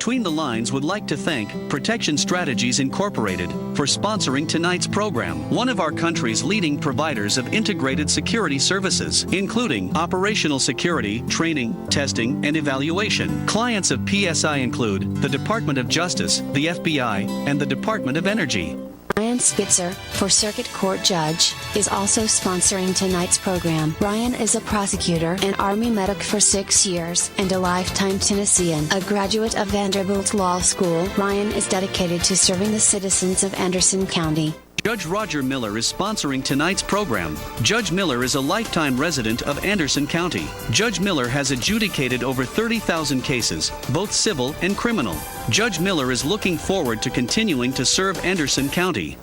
Between the Lines would like to thank Protection Strategies Incorporated for sponsoring tonight's program, one of our country's leading providers of integrated security services, including operational security, training, testing, and evaluation. Clients of PSI include the Department of Justice, the FBI, and the Department of Energy. Brian Spitzer, for Circuit Court Judge, is also sponsoring tonight's program. Brian is a prosecutor and Army medic for 6 years and a lifetime Tennessean. A graduate of Vanderbilt Law School, Brian is dedicated to serving the citizens of Anderson County. Judge Roger Miller is sponsoring tonight's program. Judge Miller is a lifetime resident of Anderson County. Judge Miller has adjudicated over 30,000 cases, both civil and criminal. Judge Miller is looking forward to continuing to serve Anderson County.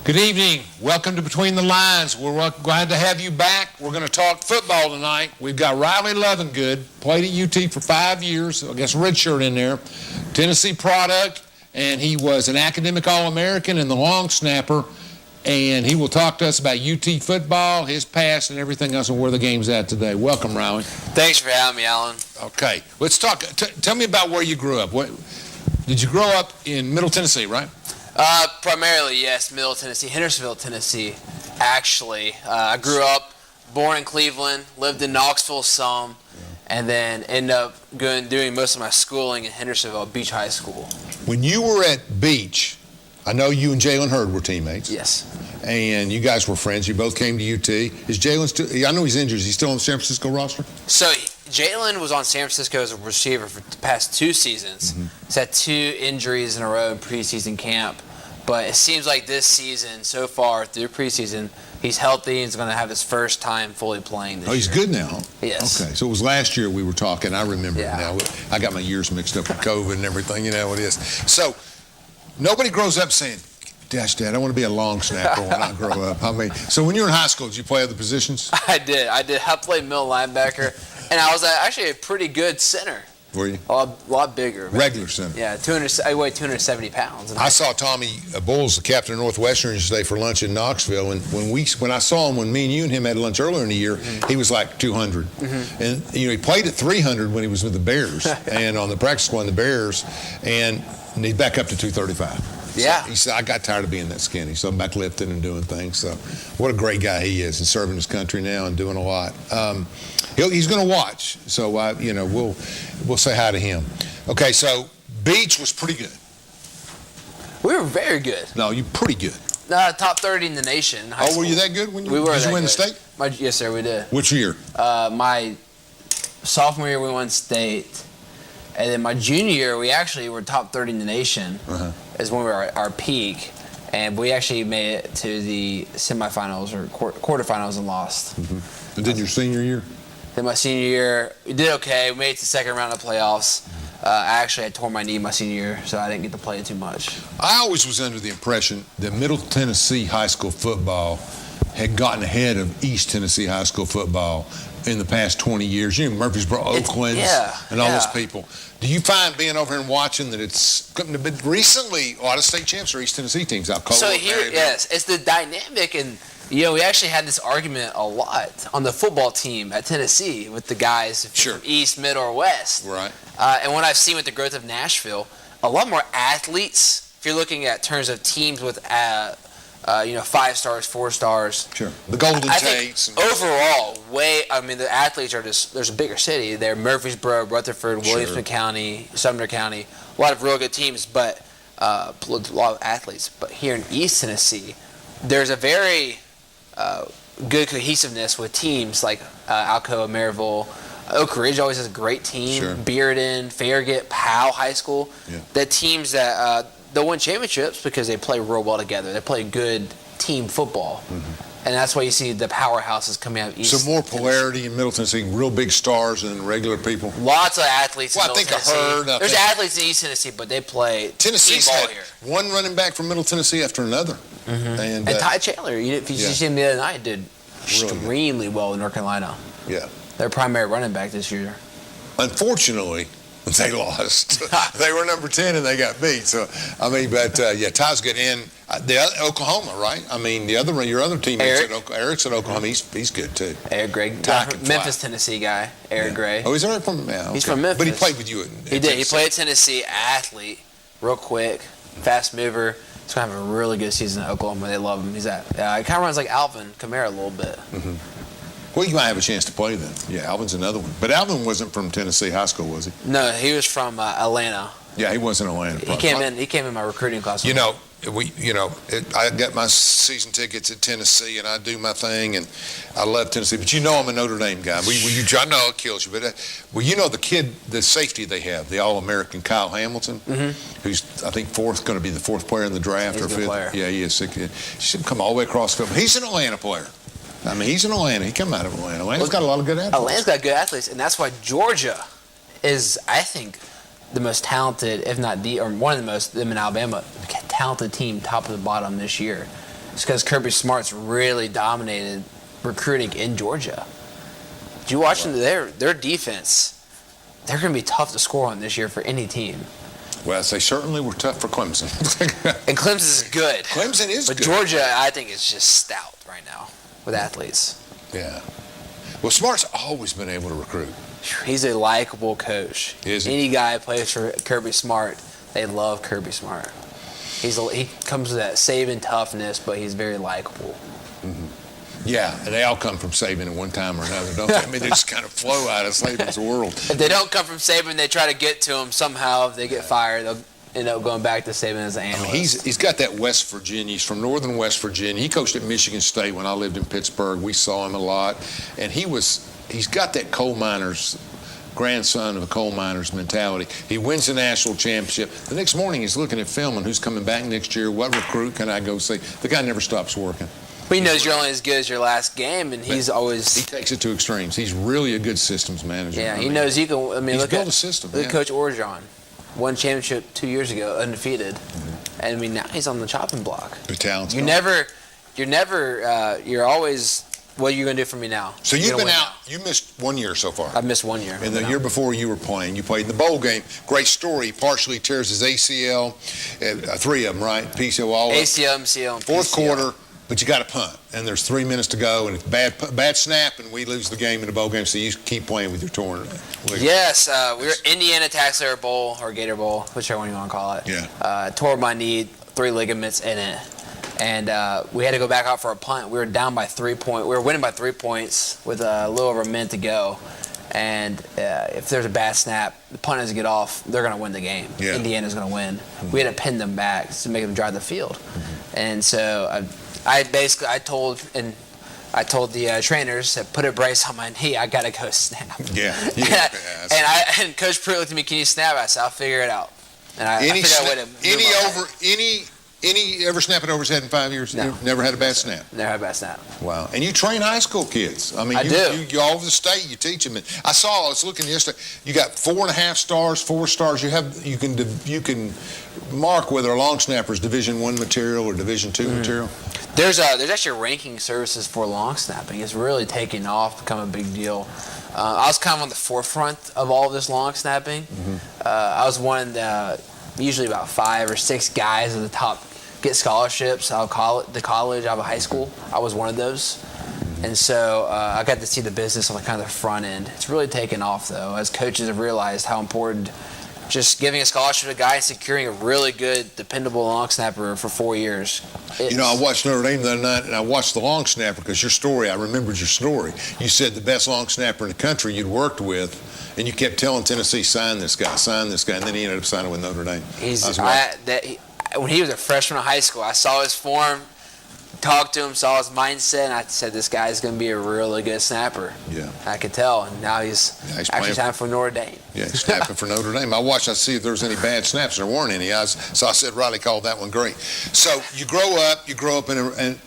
Good evening. Welcome to Between the Lines. We're glad to have you back. We're going to talk football tonight. We've got Riley Lovingood, played at UT for 5 years, I guess redshirt in there, Tennessee product, and he was an academic All-American and the long snapper, and he will talk to us about UT football, his past, and everything else, and where the game's at today. Welcome, Riley. Thanks for having me, Alan. Okay. Let's talk. Tell me about where you grew up. Did you grow up in Middle Tennessee, right? Primarily, yes, Middle Tennessee, Hendersonville, Tennessee, actually. I grew up, born in Cleveland, lived in Knoxville some, and then ended up doing most of my schooling in Hendersonville at Beach High School. When you were at Beach, I know you and Jalen Hurd were teammates. Yes. And you guys were friends. You both came to UT. Is Jalen still, I know he's injured. Is he still on the San Francisco roster? So Jalen was on San Francisco as a receiver for the past 2 seasons. He's had 2 injuries in a row in preseason camp. But it seems like this season, so far through preseason, he's healthy and is going to have his first time fully playing this year. Oh, he's good now? Yes. Okay, so it was last year we were talking. I remember it now. I got my years mixed up with COVID and everything. You know how it is. So nobody grows up saying, "Dash, Dad, I want to be a long snapper when I grow up." I mean, so when you were in high school, did you play other positions? I did. I played middle linebacker, and I was actually a pretty good center. Were you? A lot bigger. Regular center. Yeah, I weighed 270 pounds. I saw Tommy Bowles, the captain of Northwestern, yesterday for lunch in Knoxville, and when I saw him, when me and you and him had lunch earlier in the year, he was like 200. And he played at 300 when he was with the Bears, and on the practice squad, the Bears, and he's back up to 235. Yeah. So he said, "I got tired of being that skinny, so I'm back lifting and doing things." So what a great guy he is, and serving his country now and doing a lot. He's going to watch, so we'll say hi to him. Okay, so Beach was pretty good. We were very good. No, you're pretty good. Top 30 in the nation in high school. Were you that good when you We were. Did you that win the good. state? Yes, sir, we did. Which year? My sophomore year, we won state. And then my junior year, we actually were top 30 in the nation. Is when we were at our peak. And we actually made it to the semifinals or quarterfinals and lost. And then your senior year? Then my senior year, we did okay. We made it to the second round of playoffs. I actually had torn my knee my senior year, so I didn't get to play it too much. I always was under the impression that Middle Tennessee high school football had gotten ahead of East Tennessee high school football in the past 20 years. You know, Murfreesboro, Oakland, and all those people. Do you find being over here and watching that it's been recently a lot of state champs are East Tennessee teams out cold? So here, yes, it's the dynamic, and we actually had this argument a lot on the football team at Tennessee with the guys from East, Mid, or West. Right. And what I've seen with the growth of Nashville, a lot more athletes. If you're looking at terms of teams with 5 stars, 4 stars. Sure. The Golden Tates. Overall, the athletes are just, there's a bigger city. They're Murfreesboro, Rutherford, Williamson County, Sumner County. A lot of real good teams, but a lot of athletes. But here in East Tennessee, there's a very good cohesiveness with teams like Alcoa, Maryville. Oak Ridge always has a great team. Bearden, Farragut, Powell High School. The teams that they'll win championships because they play real well together. They play good team football. And that's why you see the powerhouses coming out of East. So more polarity in Middle Tennessee, real big stars than regular people. Lots of athletes in Well, Middle Tennessee. There's athletes in East Tennessee, but they play Tennessee's team ball had here. one running back from Middle Tennessee after another. And Ty Chandler, if you see him the other night, did extremely well in North Carolina. Yeah. Their primary running back this year. Unfortunately, they lost. They were number 10 and they got beat. So, I mean, but Ty's good. And Oklahoma, right? I mean, your other teammate, Eric's at Oklahoma. He's good too. Eric Gray, Memphis, Tennessee guy. Eric Gray. Oh, he's from Memphis. He's from Memphis. But he played with you. He did. He played at Tennessee. Athlete, real quick, fast mover. He's gonna have a really good season at Oklahoma. They love him. He kind of runs like Alvin Kamara a little bit. Mm-hmm. Well, you might have a chance to play then. Yeah, Alvin's another one. But Alvin wasn't from Tennessee High School, was he? No, he was from Atlanta. Yeah, he wasn't Atlanta. He came in my recruiting class. I got my season tickets at Tennessee, and I do my thing, and I love Tennessee. But I'm a Notre Dame guy. I know it kills you, but the safety they have, the All-American Kyle Hamilton, who's I think going to be the fourth player in the draft. He's or a good fifth. player. Yeah, he is. He should come all the way across the field. He's an Atlanta player. I mean, he's in Atlanta. He come out of Atlanta. Atlanta's got a lot of good athletes. Atlanta's got good athletes, and that's why Georgia is, I think, the most talented, if not one of the most, them in Alabama, talented team, top of the bottom this year. It's because Kirby Smart's really dominated recruiting in Georgia. Did you watch them? Their defense? They're going to be tough to score on this year for any team. Well, they certainly were tough for Clemson. And Clemson is good. Clemson is good. But Georgia, I think, is just stout right now with athletes. Yeah. Well, Smart's always been able to recruit. He's a likable coach. Is he? Any guy plays for Kirby Smart, they love Kirby Smart. He comes with that Saban toughness, but he's very likable. Mm-hmm. Yeah, and they all come from Saban at one time or another, don't they? I mean, they just kind of flow out of Saban's world. If they don't come from Saban, they try to get to him somehow. If they get fired, they'll end up going back to Saban as an analyst. I mean, he's got that West Virginia. He's from northern West Virginia. He coached at Michigan State when I lived in Pittsburgh. We saw him a lot. And he's got that coal miner's, grandson of a coal miner's mentality. He wins the national championship. The next morning he's looking at film and who's coming back next year, what recruit can I go see. The guy never stops working. But he knows you're only as good as your last game, and he takes it to extremes. He's really a good systems manager. Yeah, he knows you can. I mean, he's look built at a system. Look at Coach Orgeron, won championship 2 years ago, undefeated, and I mean now he's on the chopping block. The talent's you're always. What are you going to do for me now? So you've been out. You missed 1 year so far. I've missed 1 year. And the year before you were playing, you played in the bowl game. Great story. He partially tears his ACL. 3 of them, right? PCL all ACL, MCL, and fourth PCL. quarter, but you got to punt. And there's 3 minutes to go, and it's bad snap, and we lose the game in the bowl game, so you keep playing with your torn leg. Yes, we were Indiana Taxpayer Bowl, or Gator Bowl, whichever one you want to call it. Yeah. Tore my knee, 3 ligaments in it. And we had to go back out for a punt. We were down by 3 points. We were winning by 3 points with a little over a minute to go. And if there's a bad snap, the punt doesn't get off, they're going to win the game. Yeah. Indiana's going to win. Mm-hmm. We had to pin them back to make them drive the field. Mm-hmm. And so I told the trainers that put a brace on my knee, I got to go snap. Yeah. And Coach Pruitt looked at me, can you snap? I said, I'll figure it out. And I figured I would. Any ever snapping over his head in 5 years? No. Never had a bad snap? Never had a bad snap. Wow. And you train high school kids. I mean, you all over the state, you teach them. And I was looking yesterday, you got 4.5 stars, 4 stars. You can mark whether a long snapper is Division I material or Division II material. There's actually ranking services for long snapping. It's really taking off, become a big deal. I was kind of on the forefront of all of this long snapping. Mm-hmm. I was one usually about 5 or 6 guys at the top get scholarships out of the college, out of high school. I was one of those. And so I got to see the business on the kind of the front end. It's really taken off, though, as coaches have realized how important just giving a scholarship to a guy and securing a really good, dependable long snapper for 4 years. I watched Notre Dame the other night, and I watched the long snapper because I remembered your story. You said the best long snapper in the country you'd worked with, and you kept telling Tennessee, sign this guy, and then he ended up signing with Notre Dame. When he was a freshman in high school, I saw his form, talked to him, saw his mindset, and I said, this guy's going to be a really good snapper. Yeah. I could tell, and now he's actually time for Notre Dame. Yeah, he's snapping for Notre Dame. I watched, I see if there was any bad snaps. There weren't any. So I said, Riley called that one great. So you grow up in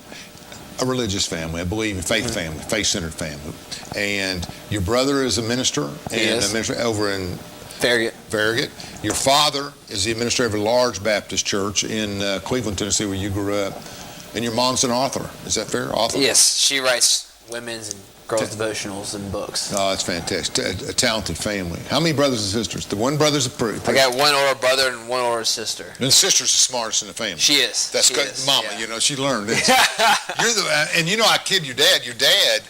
a religious family, I believe, a faith family, faith-centered family. And your brother is a minister, and a minister over in Farragut. Your father is the administrator of a large Baptist church in Cleveland, Tennessee, where you grew up. And your mom's an author. Is that fair? Author? Yes, she writes women's and girls' devotionals and books. Oh, that's fantastic. A talented family. How many brothers and sisters? The one brother's a priest. I got one older brother and one older sister. And the sister's the smartest in the family. She is. That's good. Mama, yeah. She learned this. And I kid your dad. Your dad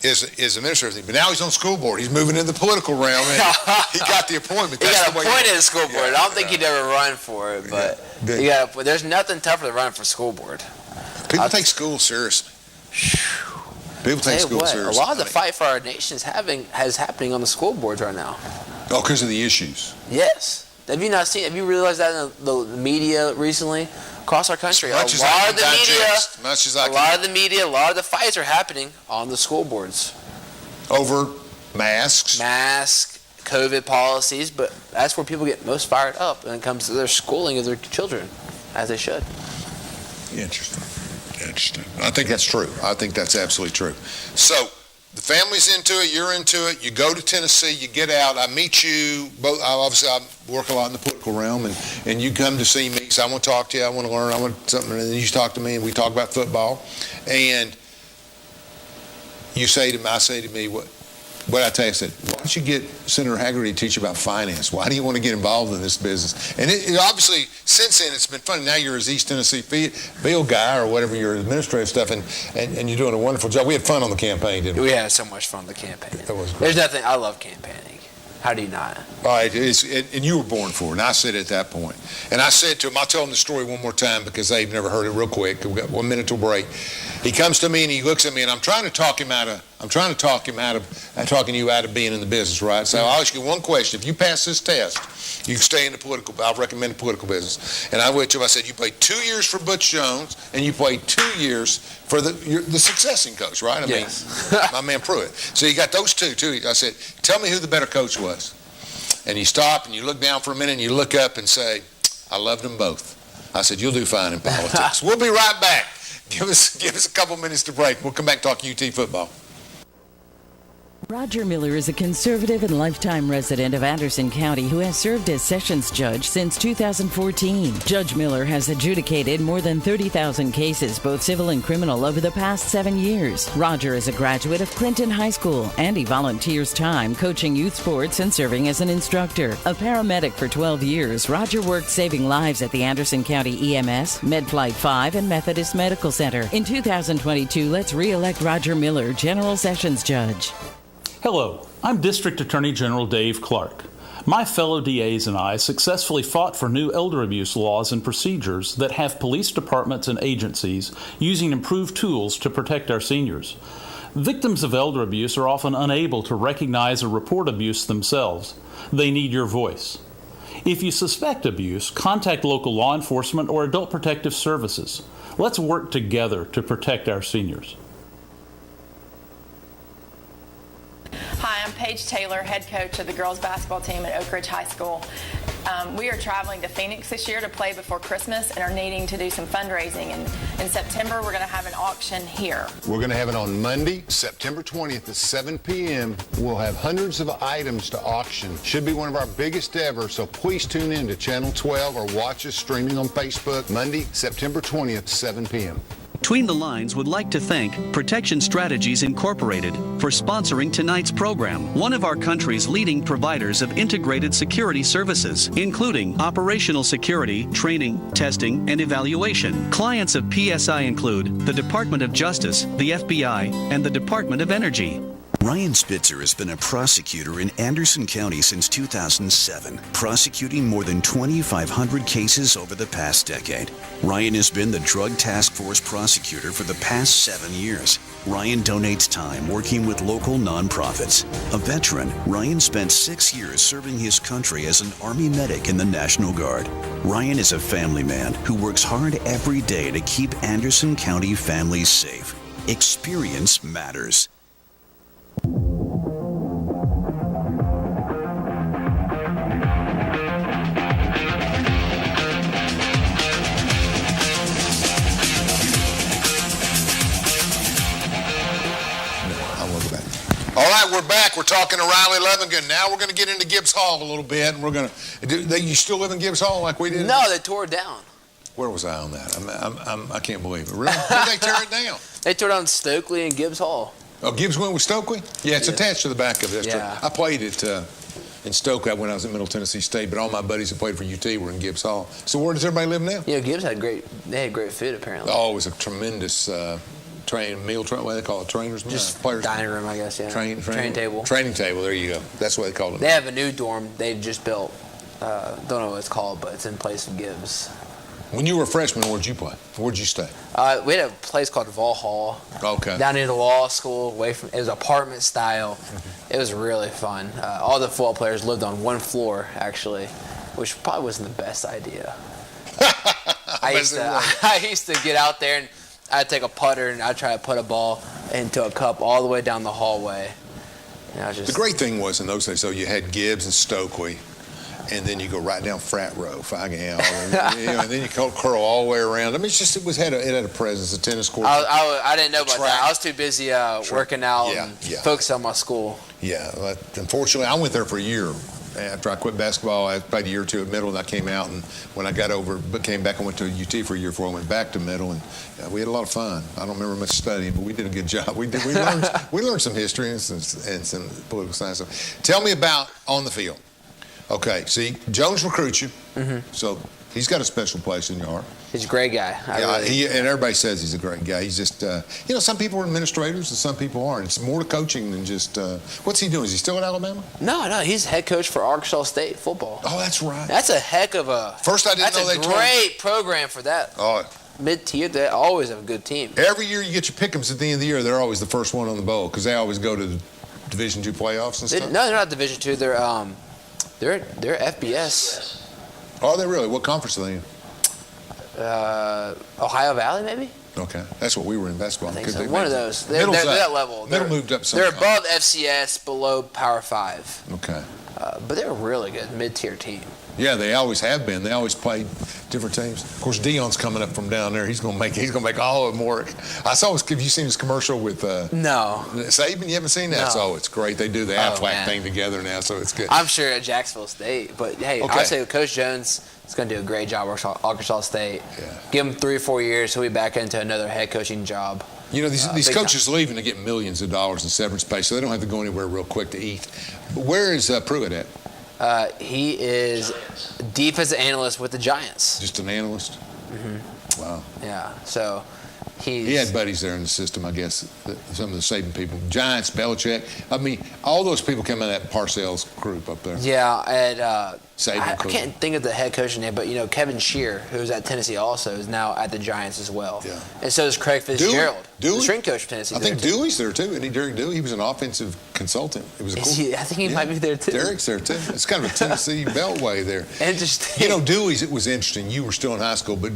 is a minister, but now he's on school board. He's moving into the political realm, and he got the appointment. He got appointed to school board. I don't think he'd ever run for it, but there's nothing tougher than running for school board. People take school seriously. People take school seriously. A lot of the fight for our nation is happening on the school boards right now. Oh, because of the issues. Yes. Have you realized that in the media recently? Across our country, a lot of the fights are happening on the school boards. Over masks, COVID policies, but that's where people get most fired up when it comes to their schooling of their children, as they should. Interesting. I think that's true. I think that's absolutely true. So the family's into it. You're into it. You go to Tennessee. You get out. I meet you both. Obviously, I work a lot in the political realm, and you come to see me. So I want to talk to you. I want to learn. I want something. And then you talk to me, and we talk about football. And you say to me, I say to me, what I tell you, I said, why don't you get Senator Hagerty to teach you about finance? Why do you want to get involved in this business? And it obviously, since then, it's been fun. Now you're his East Tennessee field guy or whatever, your administrative stuff, and you're doing a wonderful job. We had fun on the campaign, didn't we? We had so much fun on the campaign. That was great. There's nothing, I love campaigning. How do you not? All right, and you were born for it, and I said it at that point. And I said to him, I'll tell him the story one more time because they've never heard it real quick. We've got 1 minute to break. He comes to me and he looks at me, and I'm trying to talk you out of being in the business, right? So I'll ask you one question. If you pass this test, you can stay in the I'll recommend the political business. And I went to him, I said, you played 2 years for Butch Jones, and you played 2 years for the successing coach, right? I mean, my man Pruitt. So you got those two. I said, tell me who the better coach was. And you stop and you look down for a minute and you look up and say, I loved them both. I said, you'll do fine in politics. We'll be right back. Give us a couple minutes to break. We'll come back and talk UT football. Roger Miller is a conservative and lifetime resident of Anderson County who has served as Sessions Judge since 2014. Judge Miller has adjudicated more than 30,000 cases, both civil and criminal, over the past 7 years. Roger is a graduate of Clinton High School, and he volunteers time coaching youth sports and serving as an instructor. A paramedic for 12 years, Roger worked saving lives at the Anderson County EMS, MedFlight 5, and Methodist Medical Center. In 2022, let's re-elect Roger Miller, General Sessions Judge. Hello, I'm District Attorney General Dave Clark. My fellow DAs and I successfully fought for new elder abuse laws and procedures that have police departments and agencies using improved tools to protect our seniors. Victims of elder abuse are often unable to recognize or report abuse themselves. They need your voice. If you suspect abuse, contact local law enforcement or adult protective services. Let's work together to protect our seniors. Hi, I'm Paige Taylor, head coach of the girls basketball team at Oak Ridge High School. We are traveling to Phoenix this year to play before Christmas and are needing to do some fundraising. And in September, we're going to have an auction here. We're going to have it on Monday, September 20th at 7 p.m. We'll have hundreds of items to auction. Should be one of our biggest ever, so please tune in to Channel 12 or watch us streaming on Facebook Monday, September 20th, 7 p.m. Between the Lines would like to thank Protection Strategies Incorporated for sponsoring tonight's program, one of our country's leading providers of integrated security services, including operational security, training, testing, and evaluation. Clients of PSI include the Department of Justice, the FBI, and the Department of Energy. Ryan Spitzer has been a prosecutor in Anderson County since 2007, prosecuting more than 2,500 cases over the past decade. Ryan has been the Drug Task Force prosecutor for the past 7 years. Ryan donates time working with local nonprofits. A veteran, Ryan spent 6 years serving his country as an Army medic in the National Guard. Ryan is a family man who works hard every day to keep Anderson County families safe. Experience matters. All right, we're back. We're talking to Riley Lovingood. Now we're going to get into Gibbs Hall a little bit, and we're going to. You still live in Gibbs Hall like we did? No, they tore it down. Where was I on that? I can't believe it. Really? Did they tear it down? They tore down Stokely and Gibbs Hall. Oh, Gibbs went with Stokely? Yeah, it's attached to the back of it. Yeah. I played it in Stokely when I was at Middle Tennessee State, but all my buddies who played for UT were in Gibbs Hall. So where does everybody live now? Yeah, Gibbs had great food apparently. Oh, it was a tremendous meal train. What do they call it? Trainers? Just players. dining room, I guess. Yeah. Train table. Training table. There you go. That's what they called it. They have a new dorm they just built. Don't know what it's called, but it's in place of Gibbs. When you were a freshman, where'd you play? Where'd you stay? We had a place called Vol Hall. Okay. Down near the law school, it was apartment style. It was really fun. All the football players lived on one floor, actually, which probably wasn't the best idea. I used to get out there and I'd take a putter and I'd try to put a ball into a cup all the way down the hallway. The great thing was in those days, so you had Gibbs and Stokely, and then you go right down Frat Row, Fag and then you curl all the way around. I mean, it had a presence, a tennis court. I didn't know about that. I was too busy working out and focused on my school. Yeah, unfortunately, I went there for a year. After I quit basketball, I played a year or two at Middle, and I came out, and when I came back, I went to UT for a year before I went back to Middle, and we had a lot of fun. I don't remember much studying, but we did a good job. We learned some history and some political science. So, tell me about on the field. Okay, see, Jones recruits you, so he's got a special place in your heart. He's a great guy. And everybody says he's a great guy. He's just, some people are administrators and some people aren't. It's more to coaching than just, what's he doing? Is he still at Alabama? No, he's head coach for Arkansas State football. Oh, that's right. That's a heck of a. First, I didn't know they told. That's a great program for that. Oh. Mid-tier, they always have a good team. Every year you get your pick'ems at the end of the year, they're always the first one on the bowl because they always go to the Division II playoffs and stuff. No, they're not Division II. They're FBS. Are they really? What conference are they in? Ohio Valley, maybe? Okay. That's what we were in basketball. I think so. One of those. They're that level. Middle moved up some. They're above FCS, below Power 5. Okay. But they're a really good mid-tier team. Yeah, they always have been. They always played different teams. Of course, Dion's coming up from down there. He's gonna make all of them work. I saw his. Have you seen his commercial with? No. Saban, you haven't seen that? No. So it's great. They do the Aflac thing together now, so it's good. I'm sure at Jacksonville State, but hey, okay. I'd say Coach Jones is going to do a great job at Arkansas State. Yeah. Give him 3 or 4 years, he'll be back into another head coaching job. You know, these coaches leaving to get millions of dollars in severance pay, so they don't have to go anywhere real quick to eat. But where is Pruitt at? He is defensive analyst with the Giants. Just an analyst? Mm-hmm. Wow. Yeah, so he had buddies there in the system, I guess, some of the Saban people. Giants, Belichick. I mean, all those people came out of that Parcells group up there. Yeah, and I can't think of the head coach's name, but, Kevin Shear, who's at Tennessee also, is now at the Giants as well. Yeah. And so is Craig Fitzgerald, Dewey? the strength coach for Tennessee. I think Dewey's there, too. Isn't he Derek Dewey? He was an offensive consultant. It was I think he might be there, too. Derek's there, too. It's kind of a Tennessee beltway there. Interesting. Dewey's, it was interesting. You were still in high school, but...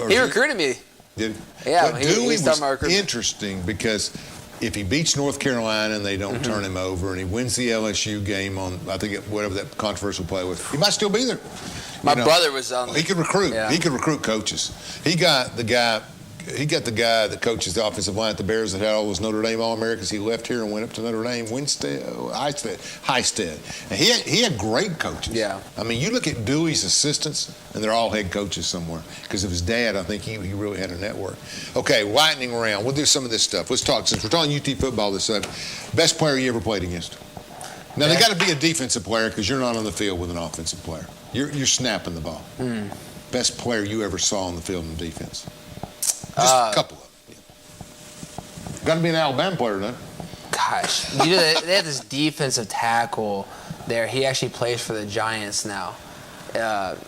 he recruited me. Did he? Yeah, but Dewey was interesting because if he beats North Carolina and they don't turn him over and he wins the LSU game on, I think, whatever that controversial play was, he might still be there. My brother was on. He could recruit. Yeah. He could recruit coaches. He got the guy that coaches the offensive line at the Bears that had all those Notre Dame All-Americans. He left here and went up to Notre Dame. Highstead. And he had great coaches. Yeah. I mean, you look at Dewey's assistants, and they're all head coaches somewhere. Because of his dad, I think he really had a network. Okay, lightning round. We'll do some of this stuff. Let's talk. Since we're talking UT football this side, best player you ever played against? Now, they got to be a defensive player because you're not on the field with an offensive player. You're snapping the ball. Best player you ever saw on the field in defense? Just a couple of them. Yeah. Got to be an Alabama player, then. Gosh, they have this defensive tackle there. He actually plays for the Giants now. At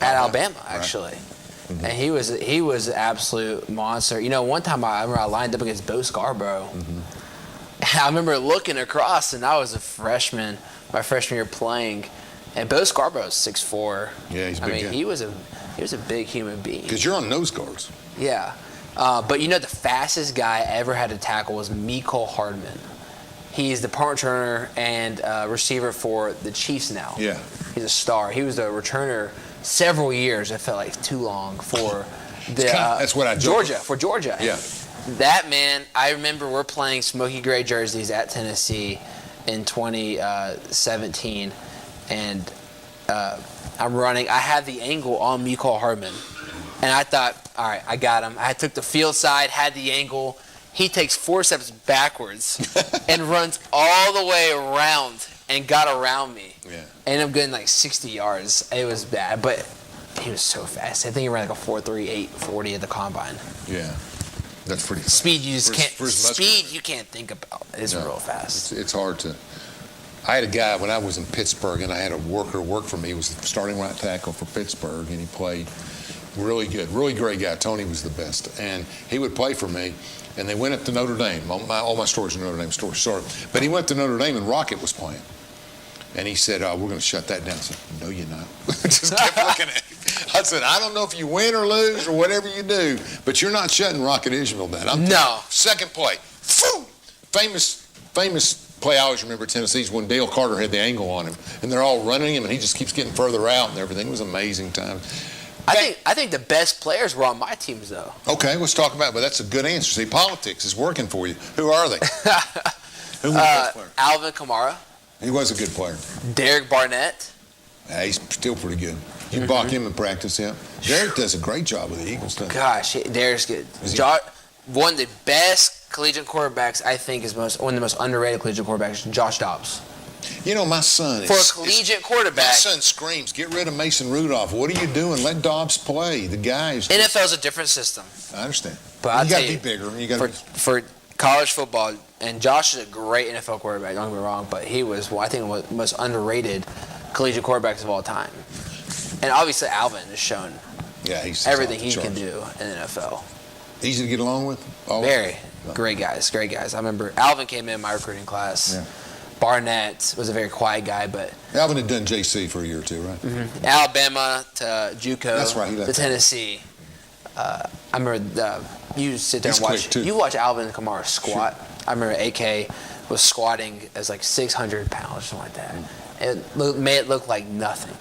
Alabama, actually. Right. And he was an absolute monster. One time I remember I lined up against Bo Scarborough. I remember looking across, and I was a freshman, my freshman year playing, and Bo Scarborough's 6'4". Yeah, he's big. He was a big human being. Because you're on nose guards. Yeah. But the fastest guy I ever had to tackle was Mecole Hardman. He's the punt returner and receiver for the Chiefs now. Yeah. He's a star. He was the returner several years. It felt like too long for that's what I Georgia. For Georgia. Yeah. That man, I remember we're playing smoky gray jerseys at Tennessee in 2017, and I'm running. I had the angle on me, call Hardman, and I thought, all right, I got him. I took the field side, had the angle. He takes 4 steps backwards and runs all the way around and got around me. Yeah. Ended up getting like 60 yards. It was bad, but he was so fast. I think he ran like a 4.38 40 at the combine. Yeah. That's pretty fast. Speed you just can't. For his Speed you can't think about. It's real fast. It's hard to. I had a guy when I was in Pittsburgh, and I had a worker work for me. He was the starting right tackle for Pittsburgh, and he played really good, really great guy. Tony was the best, and he would play for me. And they went up to Notre Dame. All my stories are Notre Dame stories. Sorry, but he went to Notre Dame, and Rocket was playing. And he said, "We're going to shut that down." I said, "No, you're not." Just kept looking at him. I said, "I don't know if you win or lose or whatever you do, but you're not shutting Rocket Ismail down." No. Second play. Famous play I always remember Tennessee's when Dale Carter had the angle on him, and they're all running him, and he just keeps getting further out and everything. It was amazing time. I think the best players were on my teams, though. Okay, let's talk about it, but that's a good answer. See, politics is working for you. Who are they? Who was the best player? Alvin Kamara. He was a good player. Derek Barnett. Yeah, he's still pretty good. You balk him in practice, yeah? Derek does a great job with the Eagles, doesn't he? Gosh, Derek's good. One of the best collegiate quarterbacks, I think, is one of the most underrated collegiate quarterbacks, Josh Dobbs. You know, my son For a collegiate quarterback. My son screams, "Get rid of Mason Rudolph. What are you doing? Let Dobbs play." The guy is... NFL's a different system. I understand. But you got to be bigger. You got for college football, and Josh is a great NFL quarterback, don't get me wrong, but he was, I think, one of the most underrated collegiate quarterbacks of all time. And obviously Alvin has shown everything he can do in the NFL. Easy to get along with? Always? Very. Great guys. I remember Alvin came in my recruiting class. Yeah. Barnett was a very quiet guy, but... Alvin had done JC for a year or two, right? Mm-hmm. Alabama to JUCO. That's right. He left to Tennessee. I remember you sit there and watch. You watch Alvin Kamara squat. Sure. I remember AK was squatting as like 600 pounds or something like that. It made it look like nothing.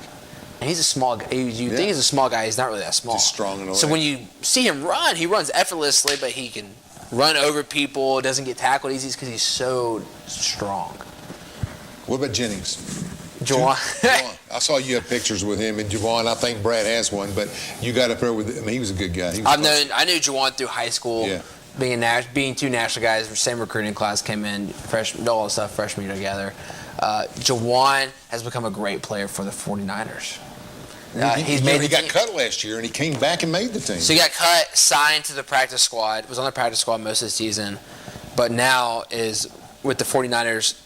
And he's a small guy. You think he's a small guy. He's not really that small. Just strong and all so when you see him run, he runs effortlessly, but he can run over people, doesn't get tackled easy because he's so strong. What about Jennings? Juwan. I saw you have pictures with him and Juwan. I think Brad has one, but you got up there with him. He was a good guy. I knew Juwan through high school. Yeah. Being two national guys, same recruiting class, came in, all the stuff, freshman year together. Juwan has become a great player for the 49ers. He got cut last year, and he came back and made the team. So he got cut, signed to the practice squad, was on the practice squad most of the season, but now is with the 49ers,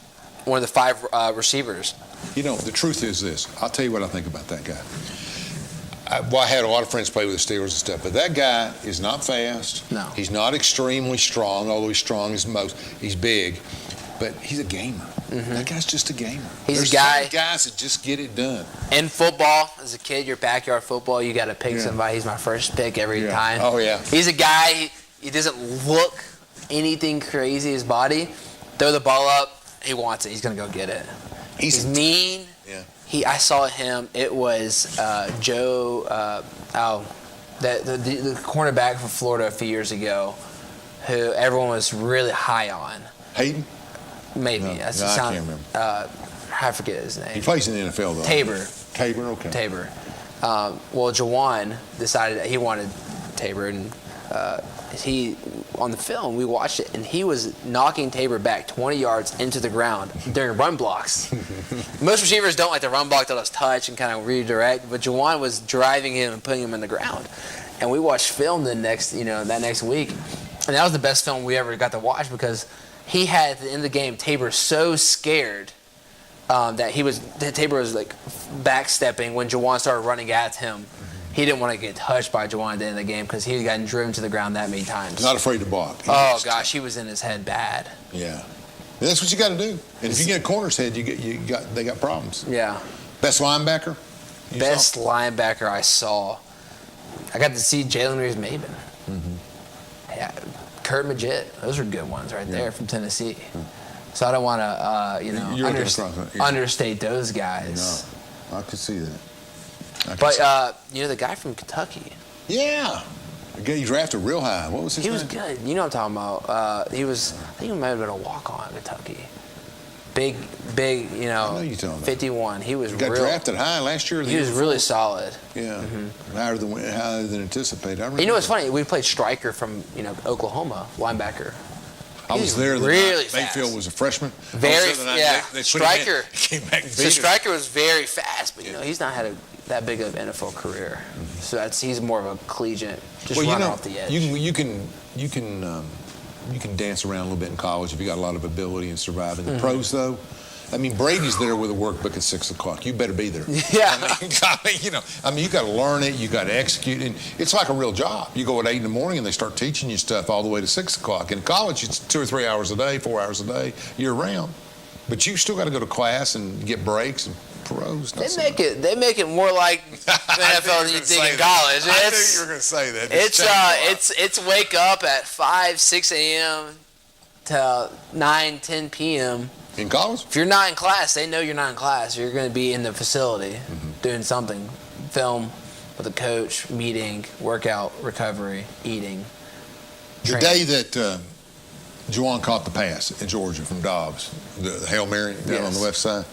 one of the 5 receivers. You know, the truth is this. I'll tell you what I think about that guy. I had a lot of friends play with the Steelers and stuff, but that guy is not fast. No. He's not extremely strong, although he's strong as most. He's big, but he's a gamer. Mm-hmm. That guy's just a gamer. There's a guy. Some guys that just get it done. In football, as a kid, your backyard football, you got to pick somebody. He's my first pick every time. Oh, yeah. He's a guy, he doesn't look anything crazy, his body. Throw the ball up, he wants it. He's going to go get it. He's mean. Yeah. I saw him. It was Joe, the cornerback from Florida a few years ago, who everyone was really high on. Hayden? Maybe. I can't remember. I forget his name. He plays in the NFL, though. Tabor, okay. Tabor. Well, Juwan decided that he wanted Tabor, and he, on the film, we watched it, and he was knocking Tabor back 20 yards into the ground during run blocks. Most receivers don't like to run block, they'll just touch and kind of redirect, but Juwan was driving him and putting him in the ground. And we watched film that next week, and that was the best film we ever got to watch because he had, at the end of the game, Tabor so scared that Tabor was like backstepping when Juwan started running at him. He didn't want to get touched by Juwan at the end of the game because he had gotten driven to the ground that many times. Not afraid to block. Oh gosh, he was in his head bad. Yeah, that's what you got to do. And if you get a corner's head, they got problems. Yeah. Best linebacker. Best linebacker I saw. I got to see Jalen Reeves-Maben. Mm-hmm. Yeah, Kurt Magid. Those are good ones right there from Tennessee. So I don't want to, understate those guys. No, I could see that. But the guy from Kentucky. Yeah. He drafted real high. What was his name? He was good. You know what I'm talking about. I think he might have been a walk-on at Kentucky. Big, you know, I know you're talking about. 51. He was He got drafted high last year. He was really solid. Yeah, higher than anticipated. I remember. You know what's funny? We played striker from Oklahoma, linebacker. I was there. Really fast. Mayfield was a freshman. Striker. Came back and So beat striker was very fast, but he's not had that big of an NFL career. So he's more of a collegiate, just running off the edge. You can dance around a little bit in college if you got a lot of ability and survive. In the pros, though, I mean, Brady's there with a workbook at 6 o'clock. You better be there. Yeah. I mean, you got to learn it. You got to execute it. And it's like a real job. You go at 8 in the morning and they start teaching you stuff all the way to 6 o'clock. In college, it's 2 or 3 hours a day, 4 hours a day, year round. But you still got to go to class and get breaks and pros. They make it more like the NFL than you think in college. I knew you were going to say that. It's wake up at 5, 6 a.m. to 9, 10 p.m. In college? If you're not in class, they know you're not in class. You're going to be in the facility doing something. Film with a coach, meeting, workout, recovery, eating. The day that Juwan caught the pass in Georgia from Dobbs, the Hail Mary down on the left side,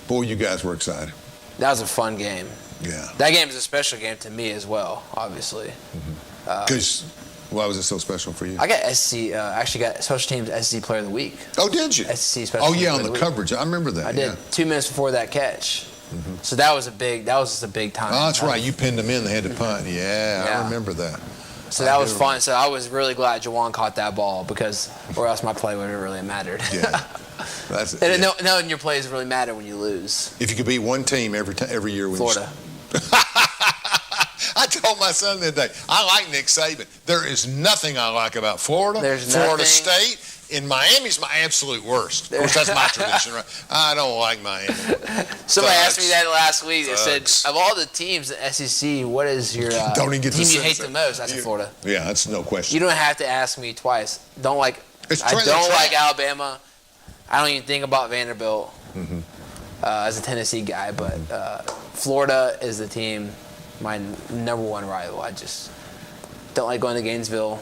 boy, you guys were excited. That was a fun game. Yeah. That game is a special game to me as well, obviously. Because why was it so special for you? I got actually got Special Teams SEC Player of the Week. Oh, did you? SEC Special Teams on the coverage. I remember that. I did 2 minutes before that catch. So that was just a big time. Oh, that's right. You pinned them in. They had to punt. Yeah, I remember that. So that was fun. So I was really glad Juwan caught that ball or else my play would have really mattered. Yeah. That's it. Knowing your plays really matter when you lose. If you could beat one team every year. Florida. I told my son the other day, I like Nick Saban. There is nothing I like about Florida. Florida State. And Miami's my absolute worst. Of course, that's my tradition, right? I don't like Miami. Somebody asked me that last week. They said, of all the teams in the SEC, what is your team you hate the most? I said Florida. Yeah, that's no question. You don't have to ask me twice. I don't like Alabama. I don't even think about Vanderbilt as a Tennessee guy, but Florida is the team, my number one rival. I just don't like going to Gainesville.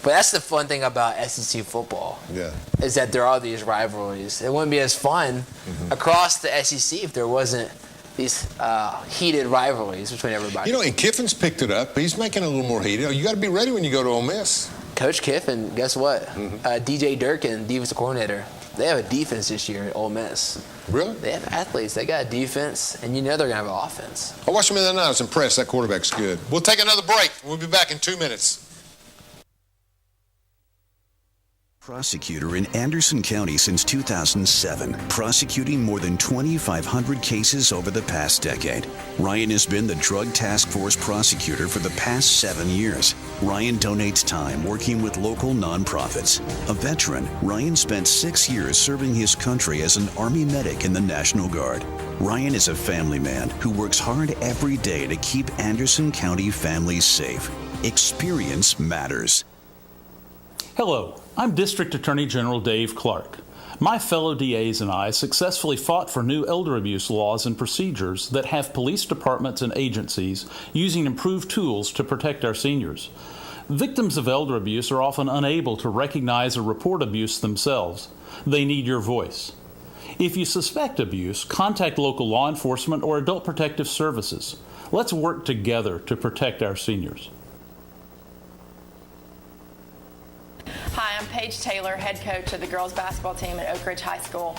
But that's the fun thing about SEC football. Yeah. Is that there are these rivalries. It wouldn't be as fun across the SEC if there wasn't these heated rivalries between everybody. And Kiffin's picked it up. He's making it a little more heated. You got to be ready when you go to Ole Miss. Coach Kiffin, guess what? DJ Durkin, defensive coordinator. They have a defense this year at Ole Miss. Really? They have athletes. They got a defense, and they're going to have an offense. I watched him the other night. I was impressed. That quarterback's good. We'll take another break. We'll be back in 2 minutes. Prosecutor in Anderson County since 2007, prosecuting more than 2,500 cases over the past decade. Ryan has been the Drug Task Force prosecutor for the past 7 years. Ryan donates time working with local nonprofits. A veteran, Ryan spent 6 years serving his country as an Army medic in the National Guard. Ryan is a family man who works hard every day to keep Anderson County families safe. Experience matters. Hello, I'm District Attorney General Dave Clark. My fellow DAs and I successfully fought for new elder abuse laws and procedures that have police departments and agencies using improved tools to protect our seniors. Victims of elder abuse are often unable to recognize or report abuse themselves. They need your voice. If you suspect abuse, contact local law enforcement or adult protective services. Let's work together to protect our seniors. Hi, I'm Paige Taylor, head coach of the girls basketball team at Oak Ridge High School.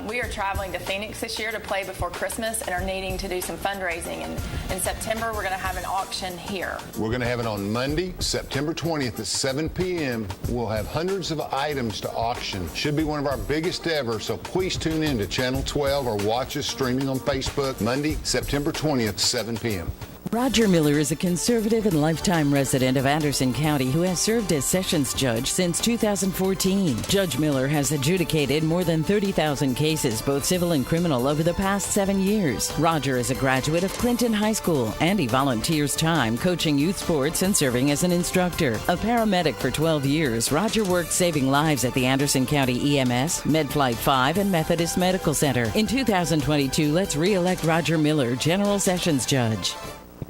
We are traveling to Phoenix this year to play before Christmas and are needing to do some fundraising. And in September, we're going to have an auction here. We're going to have it on Monday, September 20th at 7 p.m. We'll have hundreds of items to auction. Should be one of our biggest ever, so please tune in to Channel 12 or watch us streaming on Facebook Monday, September 20th, 7 p.m. Roger Miller is a conservative and lifetime resident of Anderson County who has served as Sessions Judge since 2014. Judge Miller has adjudicated more than 30,000 cases, both civil and criminal, over the past 7 years. Roger is a graduate of Clinton High School, and he volunteers time coaching youth sports and serving as an instructor. A paramedic for 12 years, Roger worked saving lives at the Anderson County EMS, MedFlight 5, and Methodist Medical Center. In 2022, let's re-elect Roger Miller, General Sessions Judge.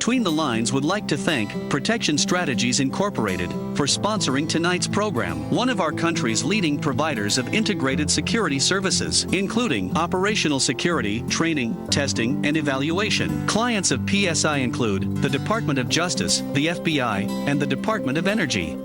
Between the Lines would like to thank Protection Strategies Incorporated for sponsoring tonight's program, one of our country's leading providers of integrated security services, including operational security, training, testing, and evaluation. Clients of PSI include the Department of Justice, the FBI, and the Department of Energy.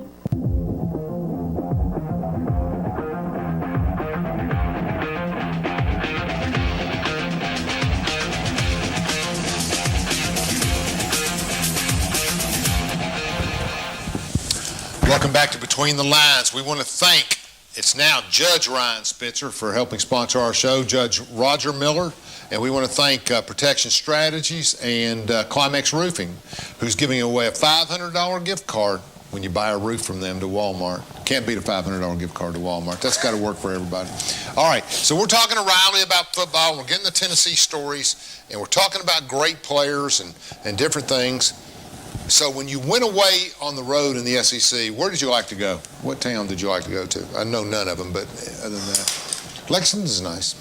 Welcome back to Between the Lines. We want to thank, it's now Judge Ryan Spitzer for helping sponsor our show, Judge Roger Miller, and we want to thank Protection Strategies and Climax Roofing, who's giving away a $500 gift card when you buy a roof from them to Walmart. Can't beat a $500 gift card to Walmart. That's got to work for everybody. All right, so we're talking to Riley about football. We're getting the Tennessee stories, and we're talking about great players and different things. So when you went away on the road in the SEC, where did you like to go? What town did you like to go to? I know none of them, but other than that, Lexington's nice.